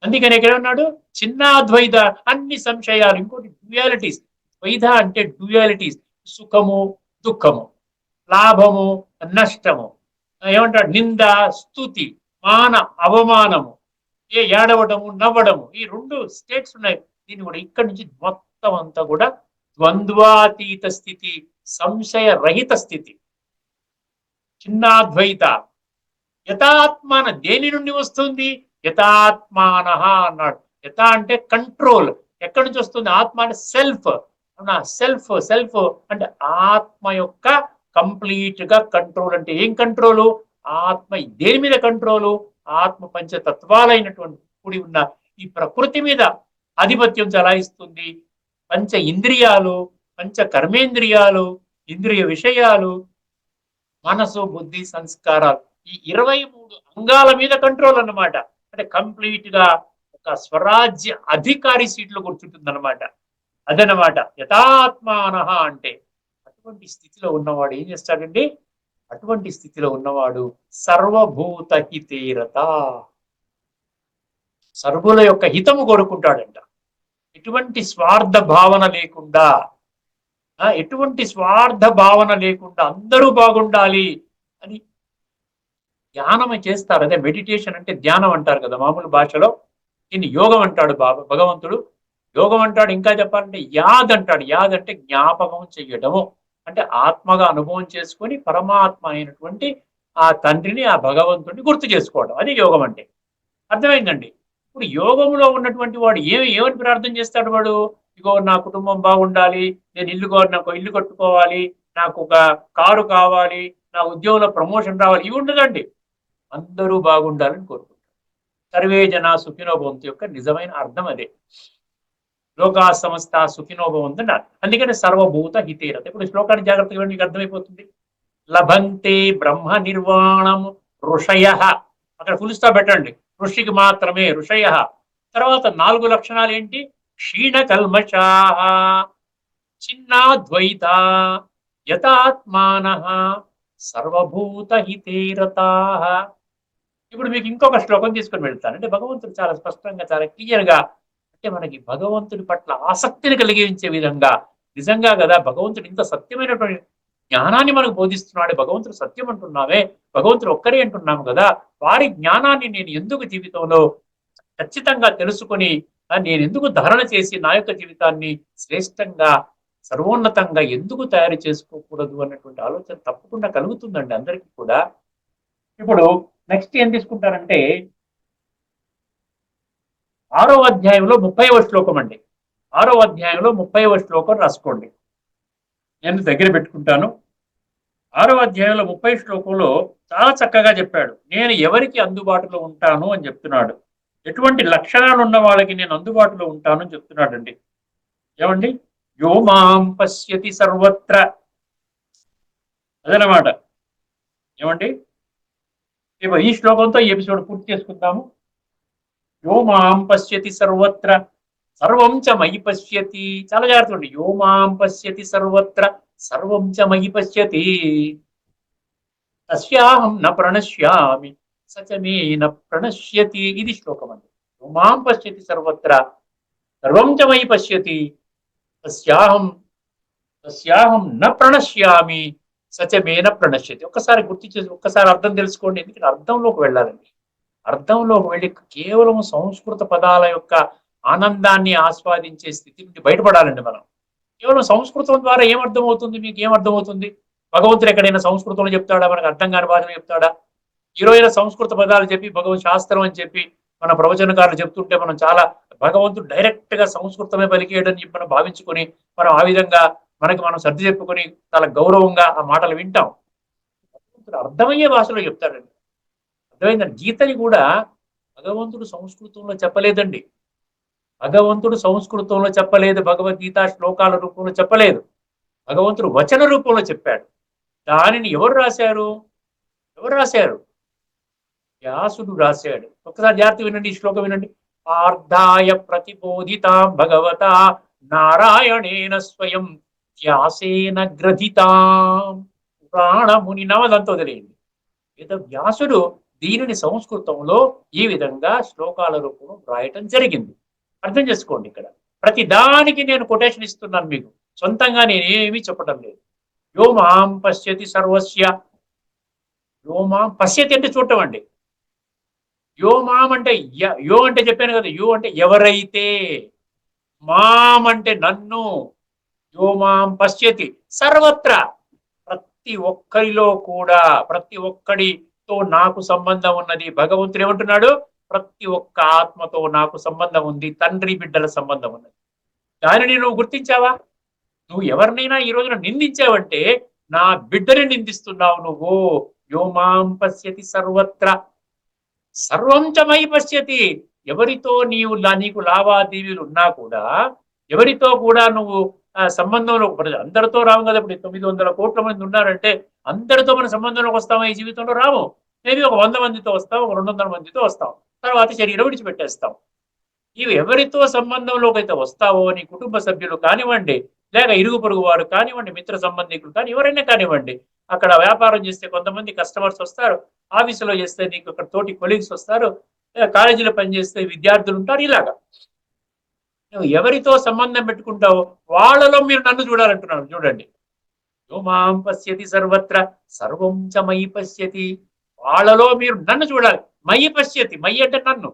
అందుకని ఇక్కడ ఉన్నాడు చిన్నాద్వైత, అన్ని సంశయాలు. ఇంకోటి డ్యూయాలిటీస్. ద్వైత అంటే డ్యూయాలిటీస్, సుఖము, దుఃఖము, లాభము, నష్టము, ఏమంటాడు, నింద, స్తుతి, మాన, అవమానము, ఏడవడము, నవ్వడము, ఈ రెండు స్టేట్స్ ఉన్నాయి. దీన్ని కూడా ఇక్కడి నుంచి మొత్తం అంతా కూడా ద్వంద్వాతీత స్థితి, సంశయ రహిత స్థితి, చిన్నాద్వైత. యథాత్మాన దేని నుండి వస్తుంది? యథాత్మాన అన్నాడు. యథ అంటే కంట్రోల్. ఎక్కడి నుంచి వస్తుంది? ఆత్మ అంటే సెల్ఫ్. సెల్ఫ్ అంటే ఆత్మ యొక్క కంప్లీట్ గా కంట్రోల్. అంటే ఏం కంట్రోలు? ఆత్మ దేని మీద కంట్రోలు? ఆత్మ పంచతత్వాలైనటువంటి కూడి ఉన్న ఈ ప్రకృతి మీద ఆధిపత్యం చలాయిస్తుంది. పంచ ఇంద్రియాలు, పంచ కర్మేంద్రియాలు, ఇంద్రియ విషయాలు, మనసు, బుద్ధి, సంస్కారాలు, ఈ 23 అంగాల మీద కంట్రోల్ అన్నమాట. అంటే కంప్లీట్ గా ఒక స్వరాజ్య అధికారి సీట్లో కూర్చుంటుంది అనమాట. అదనమాట యథాత్మాన అంటే. అటువంటి స్థితిలో ఉన్నవాడు ఏం చేస్తాడండి? అటువంటి స్థితిలో ఉన్నవాడు సర్వభూత హితేరత, సర్వుల యొక్క హితము కోరుకుంటాడంట. ఎటువంటి స్వార్థ భావన లేకుండా, అందరూ బాగుండాలి అని ధ్యానం చేస్తారు. అదే మెడిటేషన్ అంటే ధ్యానం అంటారు కదా మామూలు భాషలో. దీన్ని యోగం అంటాడు భగవంతుడు. యోగం అంటాడు. ఇంకా చెప్పాలంటే యాద్ అంటాడు. యాద్ అంటే జ్ఞాపకం చెయ్యడము. అంటే ఆత్మగా అనుభవం చేసుకొని పరమాత్మ అయినటువంటి ఆ తండ్రిని, ఆ భగవంతుడిని గుర్తు చేసుకోవడం, అది యోగం అంటే. అర్థమైందండి? ఇప్పుడు యోగంలో ఉన్నటువంటి వాడు ఏమని ప్రార్థన చేస్తాడు? వాడు ఇగో నా కుటుంబం బాగుండాలి, నాకు ఇల్లు కట్టుకోవాలి, నాకు ఒక కారు కావాలి, నా ఉద్యోగంలో ప్రమోషన్ రావాలి, ఇవి ఉండదండి. అందరూ బాగుండాలని కోరుకుంటారు. సర్వే జన సుఖినో భవంతు యొక్క నిజమైన అర్థం అదే. లోకా సమస్త సుఖినో భవంతు అని అర్థం. అందుకని సర్వభూత హితేరత. ఇప్పుడు శ్లోకాన్ని జాగ్రత్తగా మీకు అర్థమైపోతుంది. లభంతే బ్రహ్మ నిర్వాణం ఋషయ, అక్కడ ఫుల్ స్టాప్ పెట్టండి, ఋషికి మాత్రమే ఋషయ. తర్వాత 4 లక్షణాలు ఏంటి? క్షీణ కల్మషా, చిన్నాద్వైత, యతాత్మాన, సర్వభూత హితేరతా. ఇప్పుడు మీకు ఇంకొక శ్లోకం తీసుకొని వెళ్తాను. అంటే భగవంతుడు చాలా స్పష్టంగా, చాలా క్లియర్ గా, అంటే మనకి భగవంతుడి పట్ల ఆసక్తిని కలిగించే విధంగా, నిజంగా కదా భగవంతుడు ఇంత సత్యమైనటువంటి జ్ఞానాన్ని మనకు బోధిస్తున్నాడు. భగవంతుడు సత్యం అంటున్నామే, భగవంతుడు ఒక్కరే అంటున్నాము కదా, వారి జ్ఞానాన్ని నేను ఎందుకు జీవితంలో ఖచ్చితంగా తెలుసుకొని నేను ఎందుకు ధారణ చేసి నా యొక్క జీవితాన్ని శ్రేష్టంగా సర్వోన్నతంగా ఎందుకు తయారు చేసుకోకూడదు అన్నటువంటి ఆలోచన తప్పకుండా కలుగుతుందండి అందరికీ కూడా. ఇప్పుడు నెక్స్ట్ ఏం తీసుకుంటారంటే 6వ అధ్యాయంలో 30వ శ్లోకం అండి. 6వ అధ్యాయంలో 30వ శ్లోకం రాసుకోండి, నేను దగ్గర పెట్టుకుంటాను. 6వ అధ్యాయంలో 30 శ్లోకంలో చాలా చక్కగా చెప్పాడు. నేను ఎవరికి అందుబాటులో ఉంటాను అని చెప్తున్నాడు. ఎటువంటి లక్షణాలు ఉన్న వాళ్ళకి నేను అందుబాటులో ఉంటాను అని చెప్తున్నాడు అండి. ఏమండి? యో మాం పశ్యతి సర్వత్ర, అదనమాట. ఏమండి? ఈ శ్లోకంతో ఈ ఎపిసోడ్ పూర్తి చేసుకుందాము. యో మాం పశ్యతి సర్వత్ర సర్వం చ మయి పశ్యతి. చాలా జాగ్రత్త అండి. యో మాం పశ్యతి సర్వత్ర సర్వం చ మయి పశ్యతి తస్యాహం న ప్రణశ్యామి సచమే న ప్రణశ్యతి. ఇది శ్లోకం అండి. యో మాం పశ్యతి సర్వత్ర సర్వం చ మయి పశ్యతి తస్యాహం న ప్రణశ్యామి సచమే న ప్రణశ్యతి. ఒక్కసారి గుర్తు చేసి ఒక్కసారి అర్థం తెలుసుకోండి. ఎందుకంటే అర్థంలోకి వెళ్ళాలండి. అర్థంలోకి వెళ్ళి కేవలం సంస్కృత పదాల యొక్క ఆనందాన్ని ఆస్వాదించే స్థితి నుండి బయటపడాలండి మనం. కేవలం సంస్కృతం ద్వారా ఏమర్థం అవుతుంది? మీకు ఏమర్థం అవుతుంది? భగవంతుడు ఎక్కడైనా సంస్కృతంలో చెప్తాడా? మనకు అర్థం కాని భాషలో చెప్తాడా? ఈరోజు సంస్కృత పదాలు చెప్పి భగవత్ శాస్త్రం అని చెప్పి మన ప్రవచనకారులు చెప్తుంటే మనం చాలా భగవంతుడు డైరెక్ట్ గా సంస్కృతమే పలికేయడని చెప్పి మనం భావించుకొని మనం ఆ విధంగా మనకి మనం సర్ది చెప్పుకొని చాలా గౌరవంగా ఆ మాటలు వింటాం. భగవంతుడు అర్థమయ్యే భాషలో చెప్తాడండి. అర్థమైందండి? గీతని కూడా భగవంతుడు సంస్కృతంలో చెప్పలేదండి. భగవంతుడు సంస్కృతంలో చెప్పలేదు. భగవద్గీత శ్లోకాల రూపంలో చెప్పలేదు. భగవంతుడు వచన రూపంలో చెప్పాడు. దానిని ఎవరు రాశారు? వ్యాసుడు రాశాడు. ఒకసారి జాగ్రత్త వినండి, ఈ శ్లోకం వినండి. పార్థాయ ప్రతిబోధితాం భగవత నారాయణేన స్వయం వ్యాసేన గ్రథితాం పురాణముని నవదంతో తెలియండి. వ్యాసుడు దీనిని సంస్కృతంలో ఈ విధంగా శ్లోకాల రూపంలో రాయటం జరిగింది. అర్థం చేసుకోండి. ఇక్కడ ప్రతి దానికి నేను కొటేషన్ ఇస్తున్నాను మీకు, సొంతంగా నేనేమీ చెప్పడం లేదు. యో మాం పశ్యతి సర్వస్య. యో మాం పశ్యతి అంటే చూడటం అండి. యో మాం అంటే యో అంటే చెప్పాను కదా, యో అంటే ఎవరైతే, మాం అంటే నన్ను, యో మాం పశ్యతి సర్వత్ర ప్రతి ఒక్కరిలో కూడా, ప్రతి ఒక్కడితో నాకు సంబంధం ఉన్నది. భగవంతుడు ఏమంటున్నాడు? ప్రతి ఒక్క ఆత్మతో నాకు సంబంధం ఉంది, తండ్రి బిడ్డల సంబంధం ఉన్నది. దానిని నువ్వు గుర్తించావా? నువ్వు ఎవరినైనా ఈ రోజున నిందించావంటే నా బిడ్డని నిందిస్తున్నావు నువ్వు. యో మాం పశ్యతి సర్వత్ర సర్వం చ మయి పశ్యతి. ఎవరితో నీకు లావాదేవీలు ఉన్నా కూడా, ఎవరితో కూడా నువ్వు సంబంధంలో అందరితో రావు కదా. ఇప్పుడు 900 కోట్ల మంది ఉన్నారంటే అందరితో మన సంబంధంలోకి వస్తామా? ఈ జీవితంలో రాము. మేబీ ఒక 100 మందితో వస్తాం, ఒక 200 మందితో వస్తాం, తర్వాత శరీరం విడిచిపెట్టేస్తాం. ఇవి ఎవరితో సంబంధంలోకి అయితే వస్తావో, నీ కుటుంబ సభ్యులు కానివ్వండి, లేక ఇరుగు పొరుగు వారు కానివ్వండి, మిత్ర సంబంధికులు కానీ ఎవరైనా కానివ్వండి, అక్కడ వ్యాపారం చేస్తే కొంతమంది కస్టమర్స్ వస్తారు, ఆఫీసులో చేస్తే నీకు అక్కడ తోటి కొలీగ్స్ వస్తారు, కాలేజీలో పనిచేస్తే విద్యార్థులు ఉంటారు. ఇలాగా నువ్వు ఎవరితో సంబంధం పెట్టుకుంటావో వాళ్ళలో మీరు నన్ను చూడాలంటున్నాను. చూడండి, యో మాం పశ్యతి సర్వత్ర సర్వం చ మయి పశ్యతి. వాళ్ళలో మీరు నన్ను చూడాలి. మయి పశ్యతి, మయి అంటే నన్ను.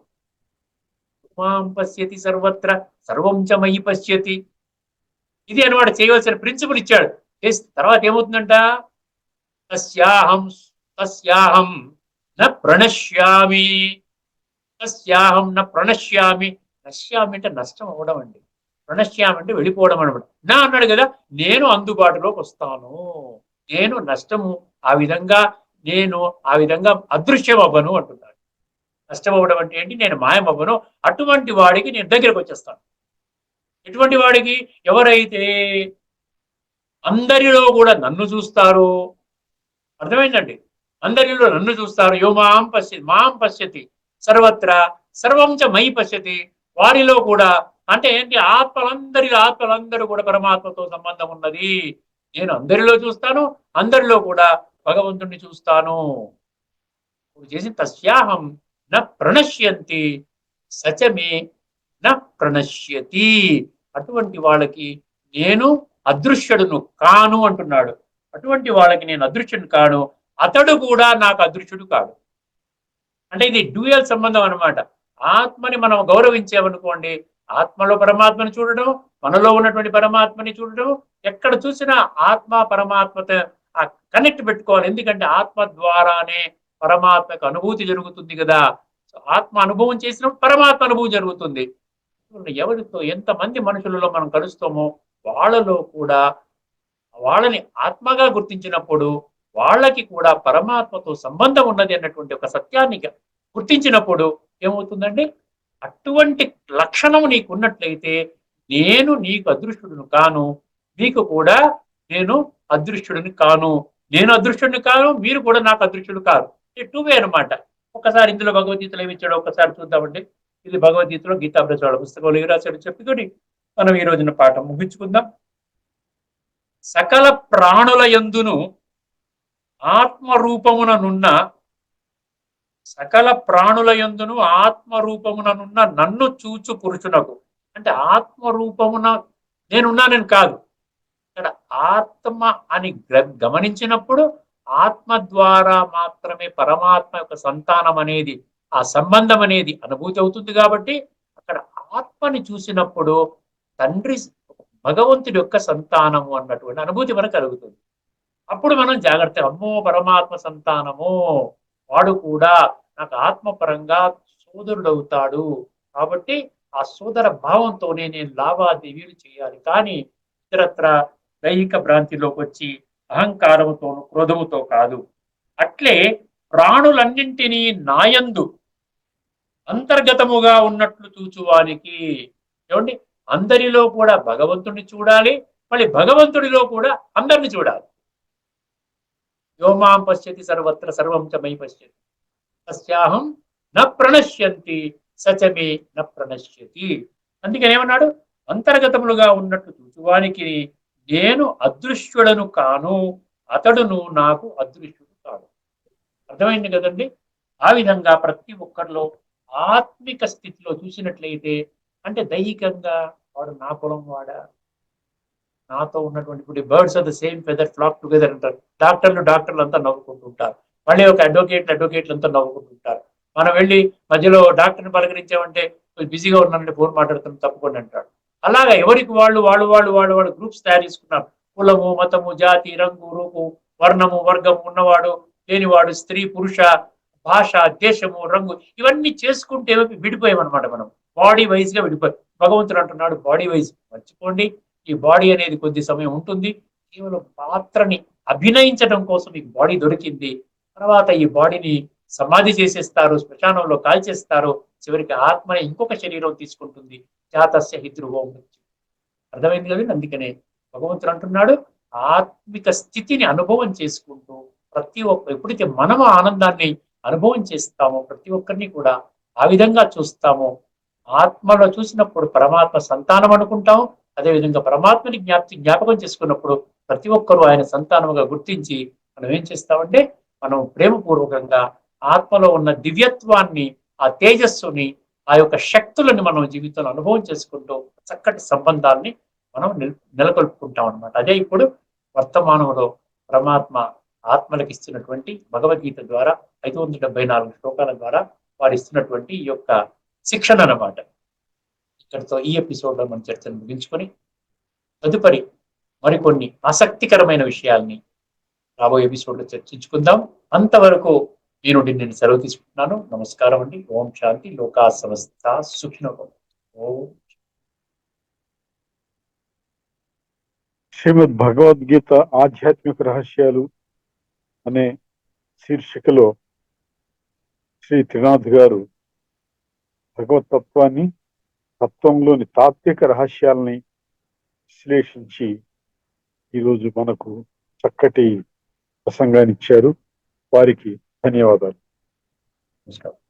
మాం పశ్యతి సర్వత్ర సర్వం చ మయి పశ్యతి. ఇది అనమాట చేయవలసిన ప్రిన్సిపల్ ఇచ్చాడు. తర్వాత ఏమవుతుందంట? తస్యాహం న ప్రణశ్యామి. తస్యాహం న ప్రణశ్యామి. నశ్యామి అంటే నష్టం అవ్వడం అండి. ప్రణశ్యామి అంటే వెళ్ళిపోవడం అనమాట. నా అన్నాడు కదా, నేను అందుబాటులోకి వస్తాను, నేను నష్టము ఆ విధంగా నేను ఆ విధంగా అదృశ్యం అవ్వను అంటున్నాడు. నష్టం అవ్వడం అంటే ఏంటి? నేను మాయం అవ్వను. అటువంటి వాడికి నేను దగ్గరకు వచ్చేస్తాను. ఎటువంటి వాడికి? ఎవరైతే అందరిలో కూడా నన్ను చూస్తారో, అర్థమైందండి, అందరిలో నన్ను చూస్తారు. యో మాం పశ్యతి సర్వత్రా సర్వం చ మయి పశ్యతి. వారిలో కూడా అంటే ఏంటి? ఆత్మలందరూ కూడా పరమాత్మతో సంబంధం ఉన్నది. నేను అందరిలో చూస్తాను, అందరిలో కూడా భగవంతుణ్ణి చూస్తాను. చేసి తస్యాహం న ప్రణశ్యంతి సచమే న ప్రణశ్యతి. అటువంటి వాళ్ళకి నేను అదృశ్యుడును కాను అంటున్నాడు. అటువంటి వాళ్ళకి నేను అదృశ్యుడు కాను, అతడు కూడా నాకు అదృశ్యుడు కాడు. అంటే ఇది డ్యూయల్ సంబంధం అనమాట. ఆత్మని మనం గౌరవించామనుకోండి, ఆత్మలో పరమాత్మని చూడడం, మనలో ఉన్నటువంటి పరమాత్మని చూడడం, ఎక్కడ చూసినా ఆత్మ పరమాత్మతో ఆ కనెక్ట్ పెట్టుకోవాలి. ఎందుకంటే ఆత్మ ద్వారానే పరమాత్మకు అనుభూతి జరుగుతుంది కదా. సో ఆత్మ అనుభవం చేసినప్పుడు పరమాత్మ అనుభవం జరుగుతుంది. ఎవరితో ఎంతమంది మనుషులలో మనం కలుస్తామో వాళ్ళలో కూడా వాళ్ళని ఆత్మగా గుర్తించినప్పుడు వాళ్ళకి కూడా పరమాత్మతో సంబంధం ఉన్నది అన్నటువంటి ఒక సత్యాన్ని గుర్తించినప్పుడు ఏమవుతుందండి? అటువంటి లక్షణం నీకు ఉన్నట్లయితే నేను నీకు అదృష్టుడును కాను, మీకు కూడా నేను అదృష్టుడిని కాను. నేను అదృష్టుడిని కాను, మీరు కూడా నాకు అదృష్టుడు కాదు. టూ వే అనమాట. ఒకసారి ఇందులో భగవద్గీతలో ఏమి ఇచ్చాడో ఒకసారి చూద్దామండి. ఇది భగవద్గీతలో గీతా ప్రచార పుస్తకంలో ఏ రాశాడు చెప్పుకొని మనం ఈ రోజున పాఠం ముగించుకుందాం. సకల ప్రాణుల యందును ఆత్మరూపముననున్న సకల ప్రాణుల యందును ఆత్మరూపముననున్న నన్ను చూచు పురుషునకు. అంటే ఆత్మరూపమున నేనున్నానని కాదు, ఇక్కడ ఆత్మ అని గమనించినప్పుడు ఆత్మ ద్వారా మాత్రమే పరమాత్మ యొక్క సంతానం అనేది, ఆ సంబంధం అనేది అనుభూతి అవుతుంది. కాబట్టి అక్కడ ఆత్మని చూసినప్పుడు తండ్రి భగవంతుడి యొక్క సంతానము అన్నటువంటి అనుభూతి మనకు కలుగుతుంది. అప్పుడు మనం జాగ్రత్త, అమ్మో పరమాత్మ సంతానము, వాడు కూడా నాకు ఆత్మపరంగా సోదరుడు అవుతాడు. కాబట్టి ఆ సోదర భావంతోనే నేను లావాదేవీలు చేయాలి. కానీ ఇతరత్ర దైహిక భ్రాంతిలోకి వచ్చి అహంకారముతోను క్రోధముతో కాదు. అట్లే ప్రాణులన్నింటినీ నాయందు అంతర్గతముగా ఉన్నట్లు చూచువానికి. ఏమండి? అందరిలో కూడా భగవంతుడిని చూడాలి, మళ్ళీ భగవంతుడిలో కూడా అందరిని చూడాలి. యోమాం పశ్యతి సర్వత్ర సర్వం చ మయి పశ్యతి తస్యాహం న ప్రణశ్యంతి సచమే న ప్రణశ్యతి. అందుకని ఏమన్నాడు? అంతర్గతములుగా ఉన్నట్టు చూచువానికి నేను అదృశ్యుడను కాను, అతడును నాకు అదృశ్యుడు కాడు. అర్థమైంది కదండి? ఆ విధంగా ప్రతి ఒక్కరిలో ఆత్మిక స్థితిలో చూసినట్లయితే, అంటే దైహికంగా వాడు నా కులం వాడా, నాతో ఉన్నటువంటి ఇప్పుడు birds of the same feather flock together అంటారు. డాక్టర్లు అంతా నవ్వుకుంటుంటారు. మళ్ళీ ఒక అడ్వకేట్లు అంతా నవ్వుకుంటుంటారు. మనం వెళ్ళి మధ్యలో డాక్టర్ని పలకరించామంటే బిజీగా ఉన్నానంటే ఫోన్ మాట్లాడుతున్నాం తప్పకుండా అంటాడు. అలాగా ఎవరికి వాళ్ళు గ్రూప్స్ తయారు చేసుకున్నారు. కులము, మతము, జాతి, రంగు, రూపు, వర్ణము, వర్గము, ఉన్నవాడు, లేనివాడు, స్త్రీ, పురుష, భాష, దేశము, రంగు, ఇవన్నీ చేసుకుంటే విడిపోయామన్నమాట. మనం బాడీ వైజ్ గా విడిపోయాం. భగవంతుడు అంటున్నాడు బాడీ వైజ్ మర్చిపోండి, ఈ బాడీ అనేది కొద్ది సమయం ఉంటుంది, కేవలం పాత్రని అభినయించడం కోసం మీకు బాడీ దొరికింది. తర్వాత ఈ బాడీని సమాధి చేసేస్తారు, శ్మశానంలో కాల్చేస్తారు, చివరికి ఆత్మని ఇంకొక శరీరం తీసుకుంటుంది. జాతస్య హిద్రువో. అర్థమైంది కదండి? అందుకనే భగవంతుడు అంటున్నాడు ఆత్మిక స్థితిని అనుభవం చేసుకుంటూ ప్రతి ఒక్క ఎప్పుడైతే మనము ఆనందాన్ని అనుభవం చేస్తామో, ప్రతి ఒక్కరిని కూడా ఆ విధంగా చూస్తామో, ఆత్మలో చూసినప్పుడు పరమాత్మ సంతానం అనుకుంటాం. అదేవిధంగా పరమాత్మని జ్ఞాపకం చేసుకున్నప్పుడు ప్రతి ఒక్కరూ ఆయన సంతానముగా గుర్తించి మనం ఏం చేస్తామంటే, మనం ప్రేమపూర్వకంగా ఆత్మలో ఉన్న దివ్యత్వాన్ని, ఆ తేజస్సుని, ఆ యొక్క శక్తులను మనం జీవితంలో అనుభవం చేసుకుంటూ చక్కటి సంబంధాన్ని మనం నెలకొల్పుకుంటాం అనమాట. అదే ఇప్పుడు వర్తమానంలో పరమాత్మ ఆత్మలకు ఇస్తున్నటువంటి భగవద్గీత ద్వారా 574 శ్లోకాల ద్వారా వారు ఇస్తున్నటువంటి ఈ యొక్క శిక్షణ అన్నమాట. ఇక్కడితో ఈ ఎపిసోడ్ లో మన చర్చను ముగించుకొని తదుపరి మరికొన్ని ఆసక్తికరమైన విషయాల్ని రాబోయే ఎపిసోడ్ లో చర్చించుకుందాం. అంతవరకు నేను సెలవు తీసుకుంటున్నాను. నమస్కారం అండి. ఓం శాంతి. లోకా సమస్త సుఖినో భవంతు. ఓం. శ్రీమద్ భగవద్గీత ఆధ్యాత్మిక రహస్యాలు అనే శీర్షికలో శ్రీ త్రినాథ్ గారు భగవతత్వాన్ని, తత్వంలోని తాత్విక రహస్యాలని విశ్లేషించి ఈరోజు మనకు చక్కటి ప్రసంగాన్ని ఇచ్చారు. వారికి ధన్యవాదాలు. నమస్కారం.